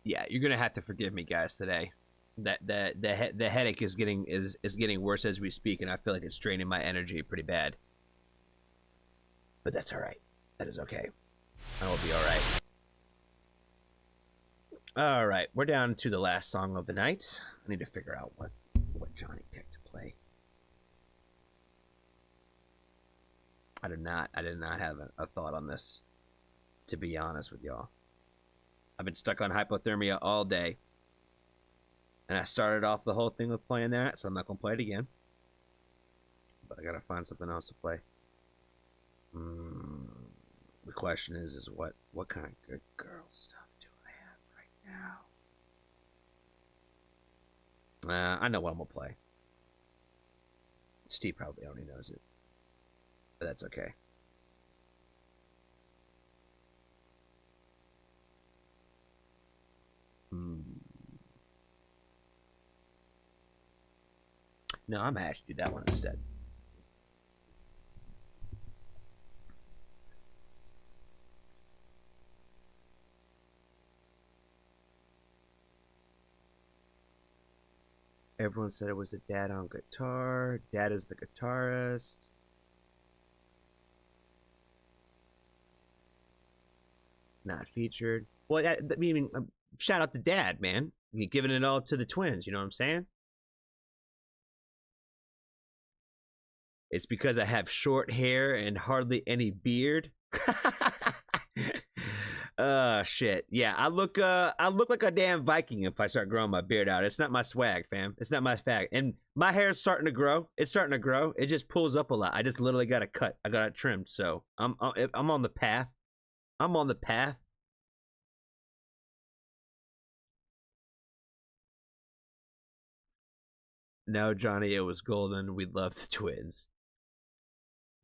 Yeah, you're gonna have to forgive me, guys, today. That the headache is getting worse as we speak, and I feel like it's draining my energy pretty bad. But that's all right. That is okay. I will be all right. All right, we're down to the last song of the night. I need to figure out what Johnny picked to play. I did not have a thought on this, to be honest with y'all. I've been stuck on Hypothermia all day. And I started off the whole thing with playing that, so I'm not going to play it again. But I got to find something else to play. The question is what kind of good girl stuff do I have right now? I know what I'm going to play. Steve probably already knows it. But that's okay. No, I'm gonna actually do that one instead. Everyone said it was a dad on guitar. Dad is the guitarist. Not featured. Well, I mean, shout out to Dad, man. You're giving it all to the twins. You know what I'm saying? It's because I have short hair and hardly any beard. Shit. Yeah, I look like a damn Viking if I start growing my beard out. It's not my swag, fam. It's not my swag. And my hair's starting to grow. It's starting to grow. It just pulls up a lot. I just literally got it cut. I got it trimmed. So I'm on the path. I'm on the path. No, Johnny, it was golden. We love the twins.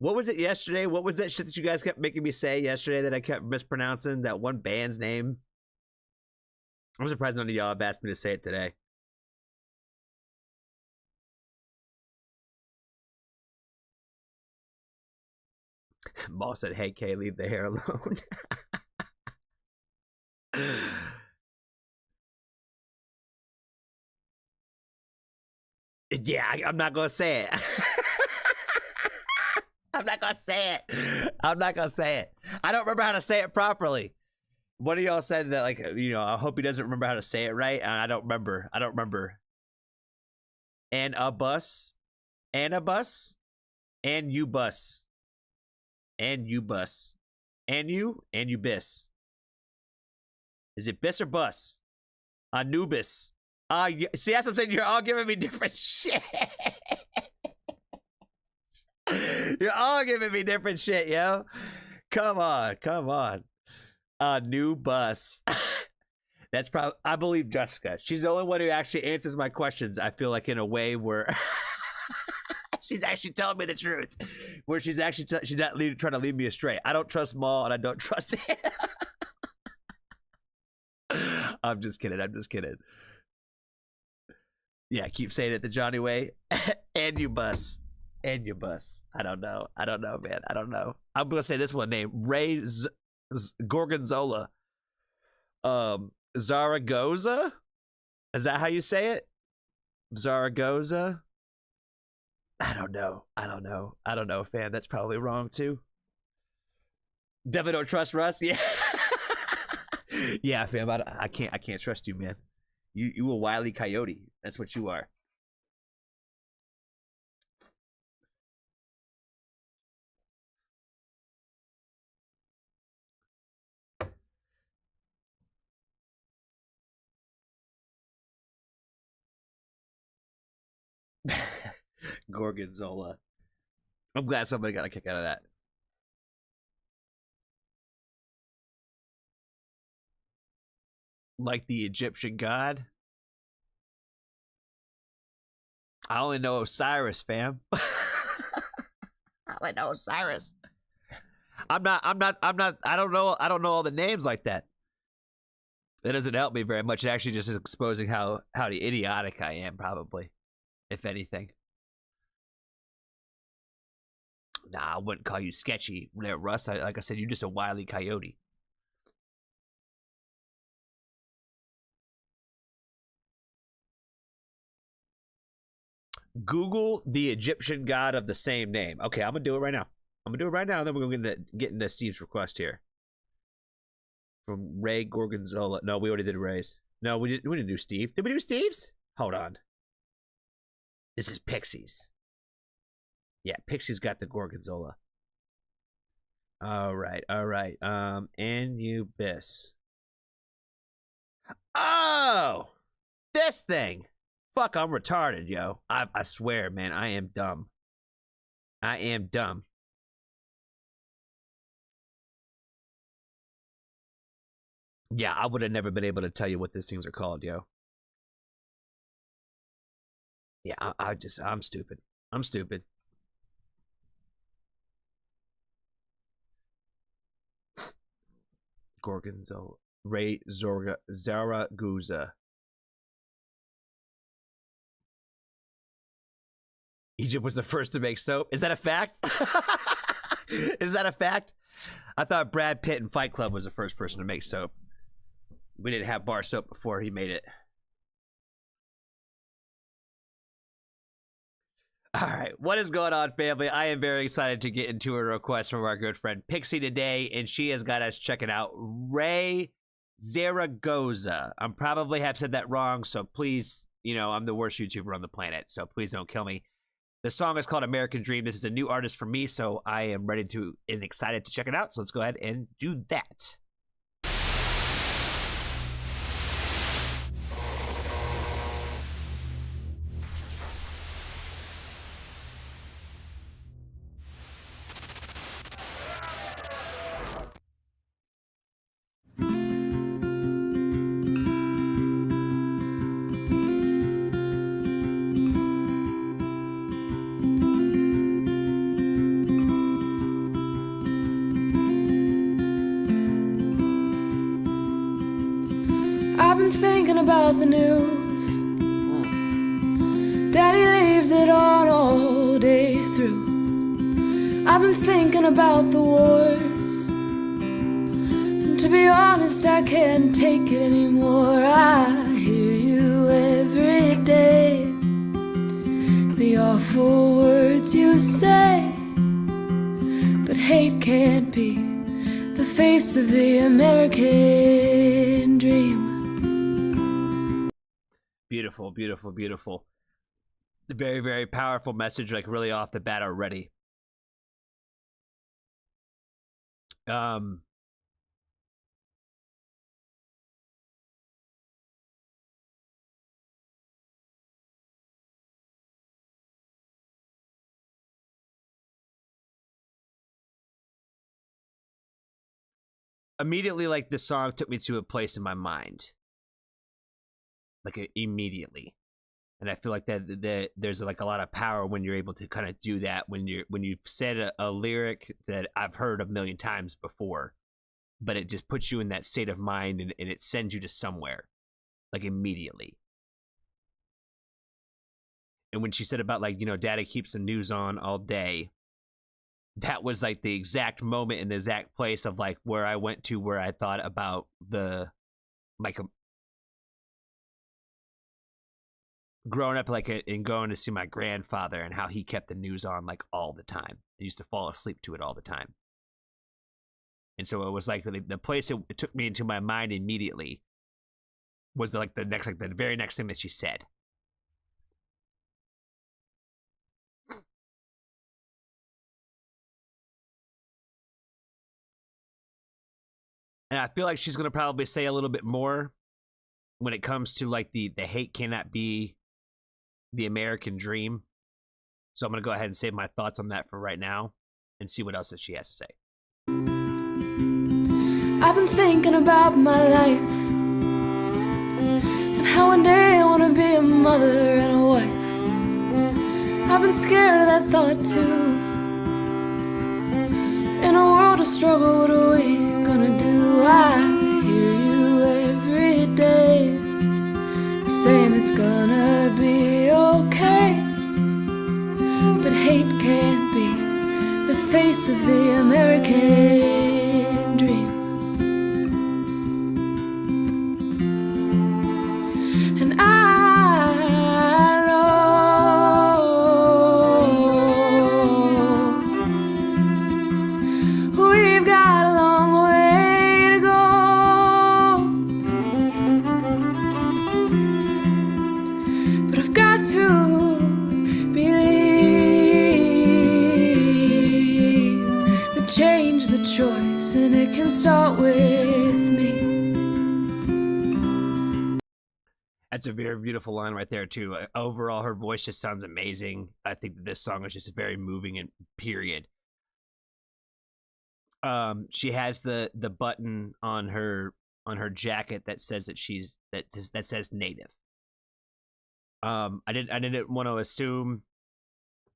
What was it yesterday? What was that shit that you guys kept making me say yesterday that I kept mispronouncing? That one band's name? I'm surprised none of y'all have asked me to say it today. Maul said, hey, Kay, leave the hair alone. Yeah, I'm not going to say it. I'm not gonna say it. I'm not gonna say it. I don't remember how to say it properly. One of y'all said that, like, you know, I hope he doesn't remember how to say it right, and I don't remember. And a bus, and a bus, and you bus, and you bus, and you bis. Is it bis or bus? Anubis. See, that's what I'm saying. You're all giving me different shit. You're all giving me different shit, yo. Come on. A new bus. That's probably, I believe Jessica. She's the only one who actually answers my questions, I feel like, in a way where she's actually telling me the truth. Where she's actually, she's not trying to lead me astray. I don't trust Maul, and I don't trust it. I'm just kidding. Yeah, keep saying it the Johnny way. And you bus. And your bus. I don't know, man. I don't know. I'm gonna say this one name. Ray Gorgonzola. Zaragoza? Is that how you say it? Zaragoza? I don't know, fam. That's probably wrong too. Definitely don't trust Russ. Yeah. Yeah, fam. I can't trust you, man. You a wily coyote. That's what you are. Gorgonzola. I'm glad somebody got a kick out of that. Like the Egyptian god? I only know Osiris, fam. I only know Osiris. I don't know all the names like that. That doesn't help me very much. It actually just is exposing how idiotic I am, probably, if anything. Nah, I wouldn't call you sketchy, Russ. Like I said, you're just a wily coyote. Google the Egyptian god of the same name. Okay, I'm gonna do it right now. I'm gonna do it right now, and then we're gonna get into Steve's request here. From Ray Gorgonzola. No, we already did Ray's. No, we didn't do Steve. Did we do Steve's? Hold on. This is Pixies. Yeah, Pixies got the Gorgonzola. All right. Anubis. Oh! This thing! Fuck, I'm retarded, yo. I swear, man, I am dumb. I am dumb. Yeah, I would have never been able to tell you what these things are called, yo. Yeah, I'm stupid. I'm stupid. Gorgonzola. Ray Zaragoza. Egypt was the first to make soap. Is that a fact? Is that a fact? I thought Brad Pitt in Fight Club was the first person to make soap. We didn't have bar soap before he made it. All right, what is going on, family? I am very excited to get into a request from our good friend Pixie today, and she has got us checking out Ray Zaragoza. I probably have said that wrong, so please, I'm the worst YouTuber on the planet, so please don't kill me. The song is called American Dream. This is a new artist for me, so I am ready to and excited to check it out. So let's go ahead and do that. I've been thinking about the news. Daddy leaves it on all day through. I've been thinking about the wars. And to be honest, I can't take it anymore. I hear you every day. The awful words you say. But hate can't be the face of the American dream. Beautiful, beautiful, beautiful. Very, very powerful message, like really off the bat already. Immediately, like, this song took me to a place in my mind. Like, immediately. And I feel like that there's like a lot of power when you're able to kind of do that, when you've said a lyric that I've heard a million times before, but it just puts you in that state of mind, and it sends you to somewhere, like, immediately. And when she said about, like, Daddy keeps the news on all day, that was like the exact moment and the exact place of like where I went to, where I thought about the, like, growing up, like, and going to see my grandfather and how he kept the news on, like, all the time. I used to fall asleep to it all the time. And so it was like the place it took me into my mind immediately was like the very next thing that she said. And I feel like she's gonna probably say a little bit more when it comes to like the hate cannot be the American dream. So I'm gonna go ahead and save my thoughts on that for right now and see what else that she has to say. I've been thinking about my life and how one day I want to be a mother and a wife. I've been scared of that thought too. In a world of struggle, what are we gonna do? I hear you every day saying it's gonna be okay, but hate can't be the face of the American dream. And I know we've got a long way to go, but I've got to believe that change is a choice and it can start with me. That's a very beautiful line right there too. Overall, her voice just sounds amazing. I think that this song is just very moving and period. She has the button on her jacket that says that says Native. I didn't want to assume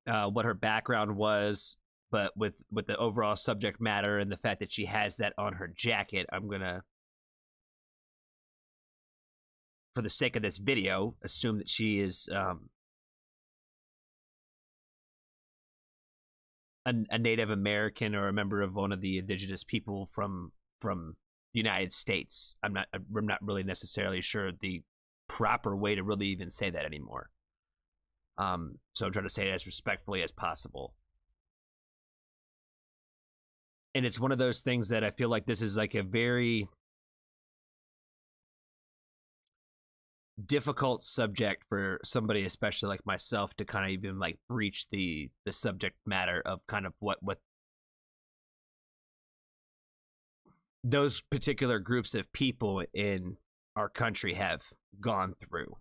what her background was, but with the overall subject matter and the fact that she has that on her jacket, I'm gonna, for the sake of this video, assume that she is a Native American or a member of one of the indigenous people from the United States. I'm not really necessarily sure the proper way to really even say that anymore. So I'm trying to say it as respectfully as possible. And it's one of those things that I feel like this is like a very difficult subject for somebody, especially like myself, to kind of even like breach the subject matter of kind of what those particular groups of people in our country have gone through.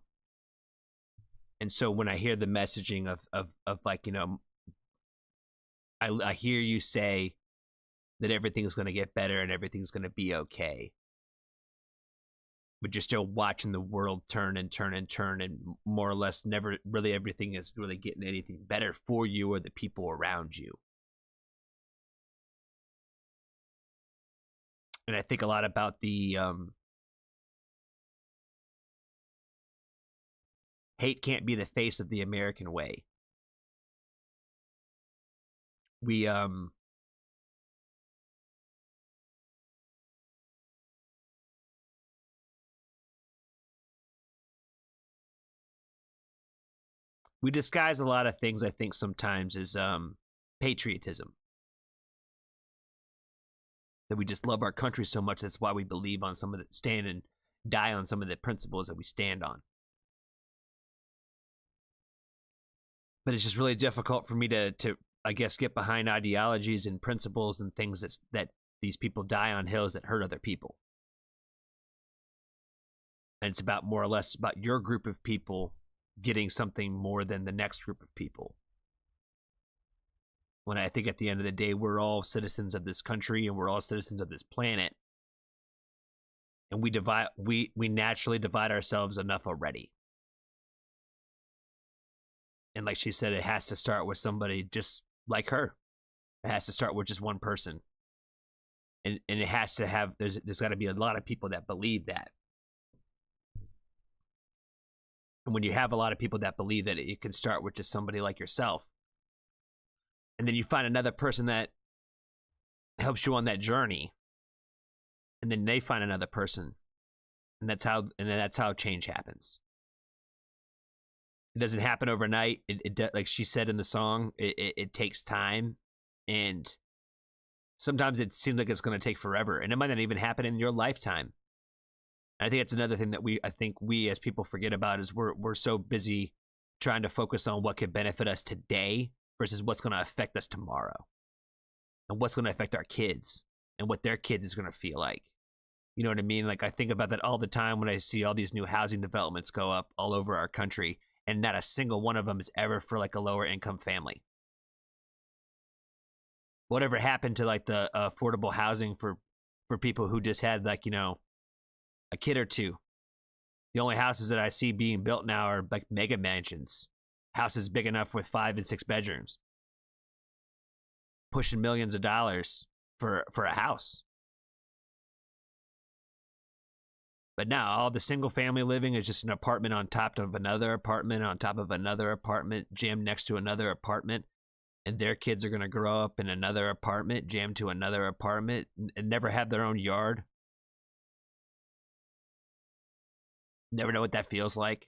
And so when I hear the messaging of like, you know, I hear you say that everything's going to get better and everything's going to be okay, but you're still watching the world turn and turn and turn, and more or less never really everything is really getting anything better for you or the people around you. And I think a lot about the hate can't be the face of the American way. We disguise a lot of things, I think, sometimes as patriotism. That we just love our country so much, that's why we believe on some of the, stand and die on some of the principles that we stand on. But it's just really difficult for me to I guess, get behind ideologies and principles and things that these people die on hills that hurt other people. And it's about more or less about your group of people getting something more than the next group of people. When I think at the end of the day, we're all citizens of this country and we're all citizens of this planet. And we naturally divide ourselves enough already. And like she said, it has to start with somebody just like her. It has to start with just one person. And it has to have, there's got to be a lot of people that believe that. And when you have a lot of people that believe that, it can start with just somebody like yourself. And then you find another person that helps you on that journey. And then they find another person. And that's how change happens. It doesn't happen overnight. It like she said in the song, it takes time. And sometimes it seems like it's going to take forever. And it might not even happen in your lifetime. I think it's another thing that I think we as people forget about is we're so busy trying to focus on what could benefit us today versus what's going to affect us tomorrow, and what's going to affect our kids and what their kids is going to feel like. You know what I mean? Like, I think about that all the time when I see all these new housing developments go up all over our country, and not a single one of them is ever for like a lower income family. Whatever happened to like the affordable housing for people who just had like, you know, a kid or two? The only houses that I see being built now are like mega mansions, houses big enough with 5 and 6 bedrooms, pushing millions of dollars for a house. But now all the single family living is just an apartment on top of another apartment on top of another apartment, jammed next to another apartment. And their kids are going to grow up in another apartment, jammed to another apartment, and never have their own yard. Never know what that feels like.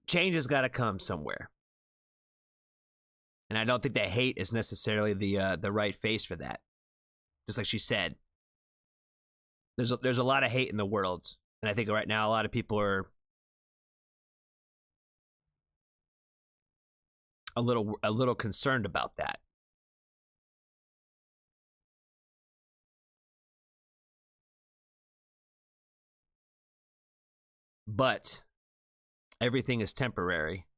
Change has got to come somewhere. And I don't think that hate is necessarily the right face for that. Just like she said, there's a lot of hate in the world, and I think right now a lot of people are a little concerned about that. But everything is temporary.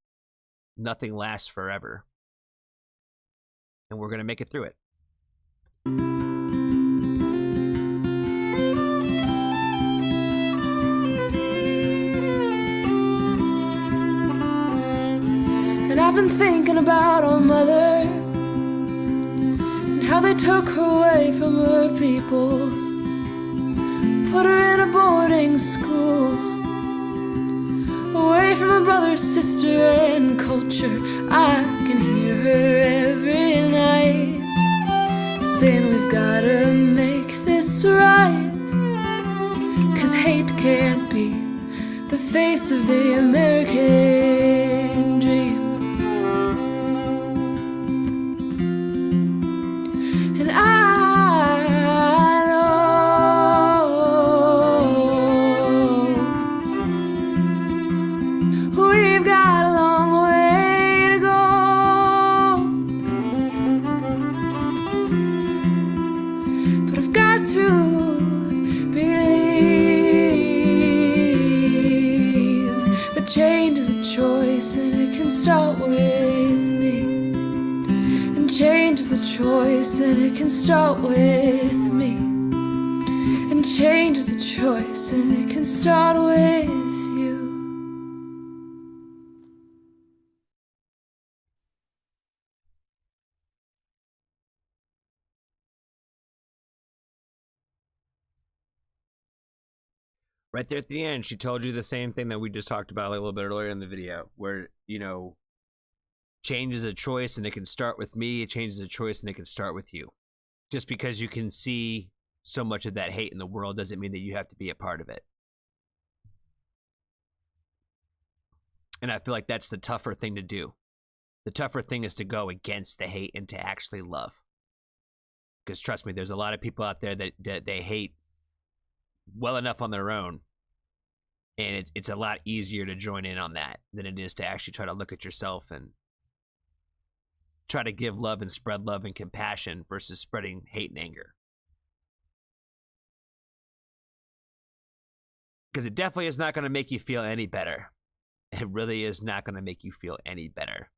Nothing lasts forever. And we're going to make it through it. And I've been thinking about our mother and how they took her away from her people, put her in a boarding school, away from her brother, sister, and culture. I can hear her every night saying we've gotta make this right, 'cause hate can't be the face of the American dream. And I know we've got a long way to go, but I've got to believe that change is a choice and it can start with me. And change is a choice and it can start with me. And change is a choice and it can start with you. Right there at the end, she told you the same thing that we just talked about a little bit earlier in the video, where, you know, change is a choice and it can start with me. Change is a choice and it can start with you. Just because you can see so much of that hate in the world doesn't mean that you have to be a part of it. And I feel like that's the tougher thing to do. The tougher thing is to go against the hate and to actually love. Because trust me, there's a lot of people out there that they hate well enough on their own, and it's a lot easier to join in on that than it is to actually try to look at yourself and try to give love and spread love and compassion versus spreading hate and anger. Because it definitely is not going to make you feel any better. It really is not going to make you feel any better.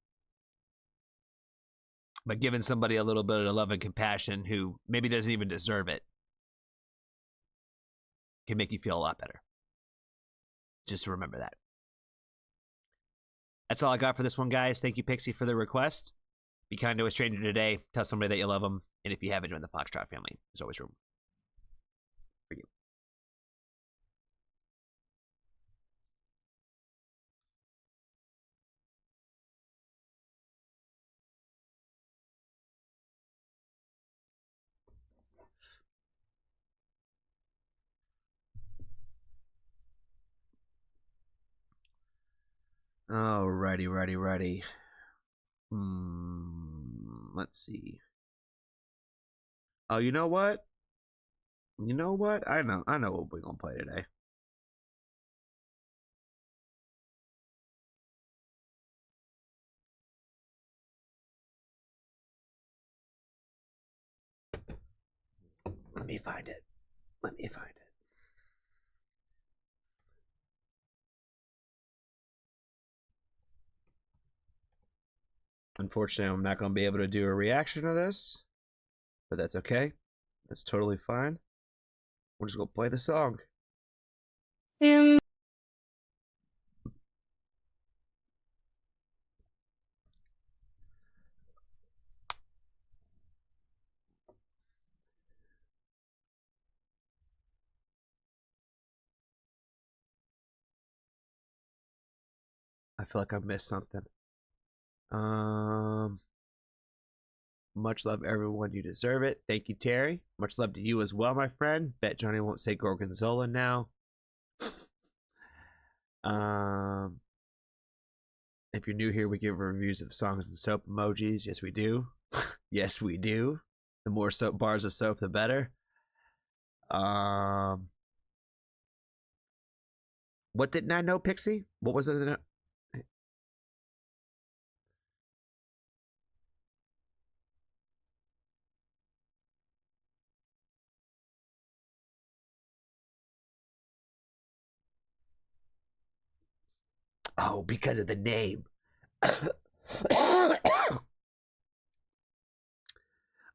But giving somebody a little bit of love and compassion who maybe doesn't even deserve it can make you feel a lot better. Just remember that. That's all I got for this one, guys. Thank you, Pixie, for the request. Be kind to a stranger today. Tell somebody that you love them. And if you haven't joined the Foxtrot family, there's always room for you. Righty. Let's see. Oh, you know what? I know what we're gonna play today. Let me find it. Unfortunately, I'm not going to be able to do a reaction to this, but that's okay. That's totally fine. We're just going to play the song. I feel like I missed something. Much love, everyone. You deserve it. Thank you, Terry. Much love to you as well, my friend. Bet Johnny won't say Gorgonzola now. If you're new here, we give reviews of songs and soap emojis. Yes, we do. Yes, we do. The more soap bars of soap, the better. What didn't I know, Pixie? What was it? Oh, because of the name.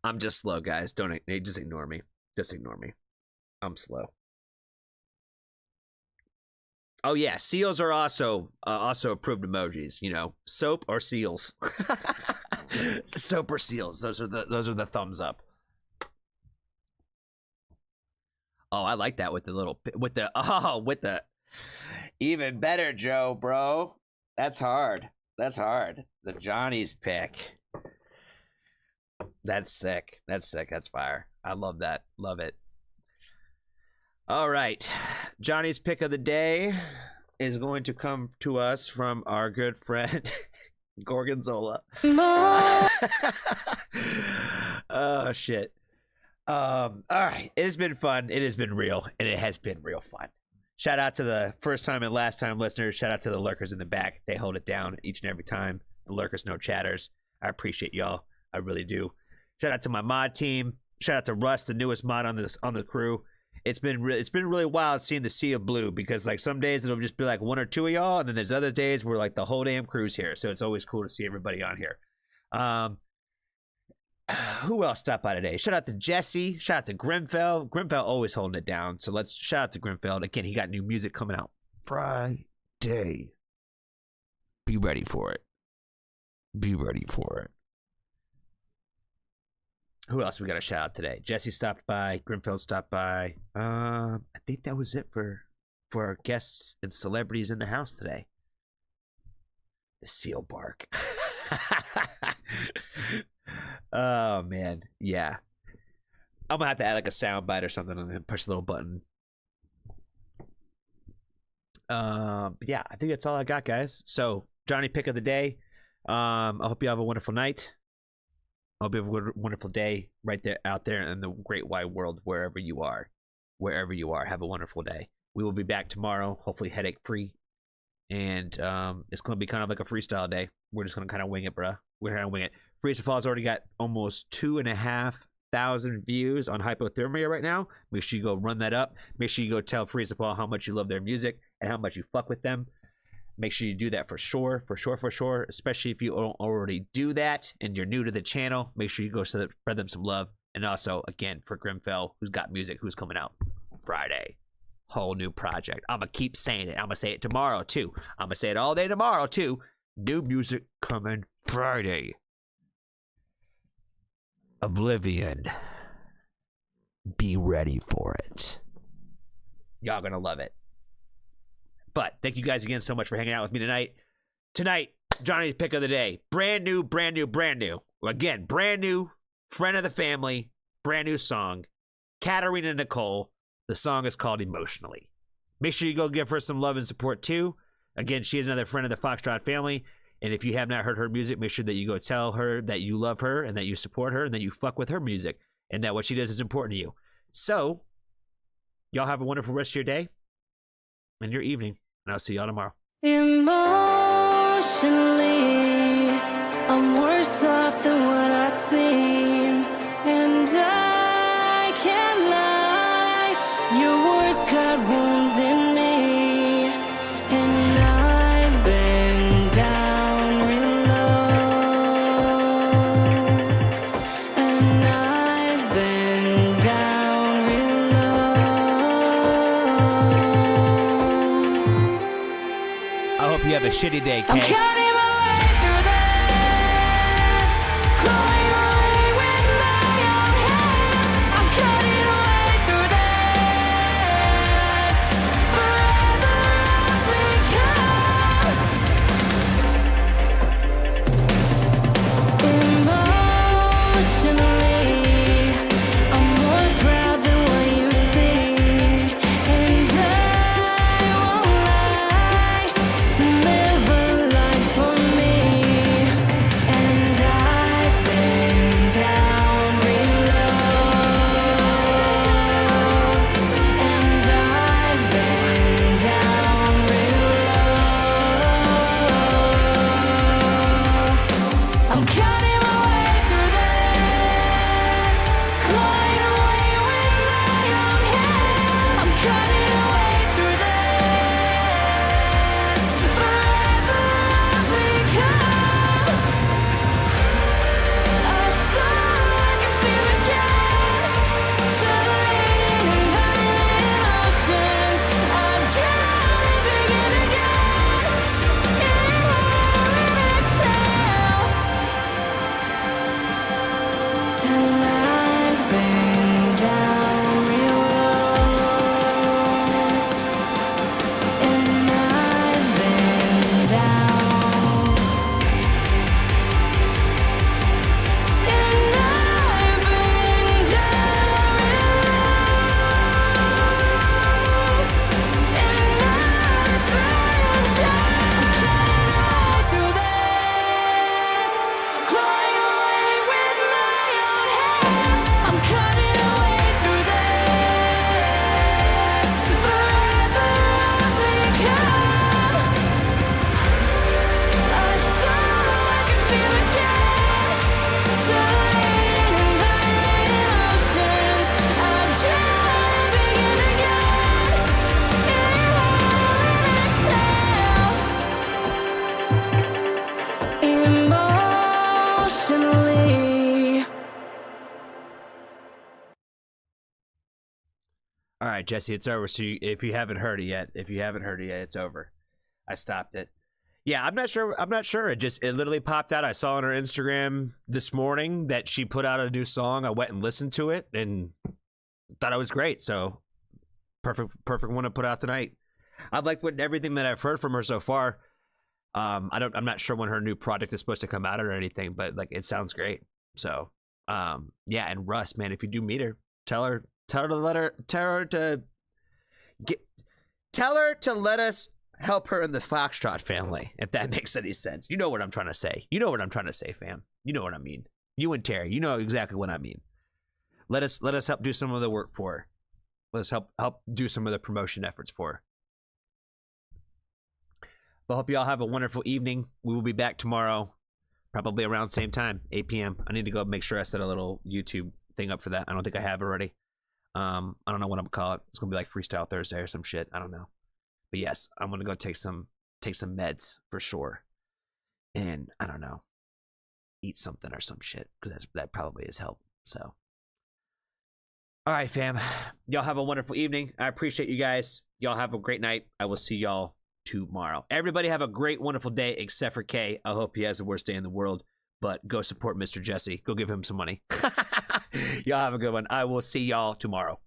I'm just slow, guys. Just ignore me. Just ignore me. I'm slow. Oh yeah, seals are also approved emojis. You know, soap or seals. Soap or seals. Those are the thumbs up. Oh, I like that with the even better, Joe, bro. That's hard. The Johnny's pick. That's sick. That's fire. I love that. Love it. All right. Johnny's pick of the day is going to come to us from our good friend Gorgonzola. Oh shit. All right. It has been fun. It has been real, and it has been real fun. Shout out to the first time and last time listeners. Shout out to the lurkers in the back. They hold it down each and every time. The lurkers, no chatters. I appreciate y'all. I really do. Shout out to my mod team. Shout out to Russ, the newest mod on the crew. It's been really wild seeing the sea of blue, because like some days it'll just be like one or two of y'all, and then there's other days where like the whole damn crew's here. So it's always cool to see everybody on here. Who else stopped by today? Shout out to Jesse. Shout out to Grimfell. Grimfell always holding it down. So let's shout out to Grimfell. Again, he got new music coming out Friday. Be ready for it. Who else we got to shout out today? Jesse stopped by. Grimfell stopped by. I think that was it for our guests and celebrities in the house today. The seal bark. Oh man, yeah. I'm gonna have to add like a sound bite or something and then push the little button. Yeah, I think that's all I got, guys. So Johnny pick of the day. I hope you have a wonderful night. I hope you have a wonderful day right there out there in the great wide world, wherever you are. Have a wonderful day. We will be back tomorrow, hopefully headache free. And it's gonna be kind of like a freestyle day. We're just gonna kind of wing it, bruh. We're gonna wing it. Freeze Fall's already got almost 2,500 views on Hypothermia right now. Make sure you go run that up. Make sure you go tell Freeze Fall how much you love their music and how much you fuck with them. Make sure you do that for sure. Especially if you don't already do that and you're new to the channel. Make sure you go spread them some love. And also, again, for Grimfell, who's got music, who's coming out Friday. Whole new project. I'm going to keep saying it. I'm going to say it tomorrow, too. I'm going to say it all day tomorrow, too. New music coming Friday. Oblivion. Be ready for it. Y'all gonna love it. But thank you guys again so much for hanging out with me tonight. Tonight, Johnny's pick of the day. Brand new. Again, brand new. Friend of the family. Brand new song. Katarina Nicole. The song is called Emotionally. Make sure you go give her some love and support too. Again, she is another friend of the Foxtrot family. And if you have not heard her music, make sure that you go tell her that you love her and that you support her and that you fuck with her music and that what she does is important to you. So, y'all have a wonderful rest of your day and your evening. And I'll see y'all tomorrow. Emotionally, I'm worse off than what I seem, and I can't lie. Your words cut wounds in me, and I've been down real low, and I've been down real low. I hope you have a shitty day, I'm Kay. cutting my way through this, clawing away with my own hands. I'm cutting away through this, forever I've become emotionally. I'm more proud than what you see, and I won't lie to live a life for me. And I've been down real low, and I've been down real low. I'm cutting my way through this, clawing away with my own hand. I'm cutting away through this, forever I've become a soul I can feel again, settling in violent emotions. I drown and begin again, inhale and exhale. And I've been down real low, and I've been down, and I've been down real low, and I've been down. Through this, clawing away with my own hands. I'm cutting away through this, forever I've become a soul I can feel again, settling in violent emotions. I drown and begin again, inhale and exhale. Emotionally. All right, Jesse, it's over. So if you haven't heard it yet, it's over. I stopped it. Yeah, I'm not sure. It literally popped out. I saw on her Instagram this morning that she put out a new song. I went and listened to it and thought it was great. So perfect one to put out tonight. I've liked everything that I've heard from her so far. I'm not sure when her new project is supposed to come out or anything, but like it sounds great. So yeah, and Russ, man, if you do meet her, tell her to let us help her in the Foxtrot family, if that makes any sense. You know what I'm trying to say. Fam. You know what I mean. You and Terry, you know exactly what I mean. Let us help do some of the work for her. Let us help do some of the promotion efforts for her. But I hope you all have a wonderful evening. We will be back tomorrow, probably around the same time, 8 p.m. I need to go make sure I set a little YouTube thing up for that. I don't think I have already. I don't know what I'm gonna call it. It's gonna be like Freestyle Thursday or some shit. I don't know. But yes, I'm gonna go take some meds for sure. And I don't know, eat something or some shit, because that probably is help. So all right, fam. Y'all have a wonderful evening. I appreciate you guys. Y'all have a great night. I will see y'all tomorrow. Everybody have a great, wonderful day, except for Kay. I hope he has the worst day in the world. But go support Mr. Jesse. Go give him some money. Y'all have a good one. I will see y'all tomorrow.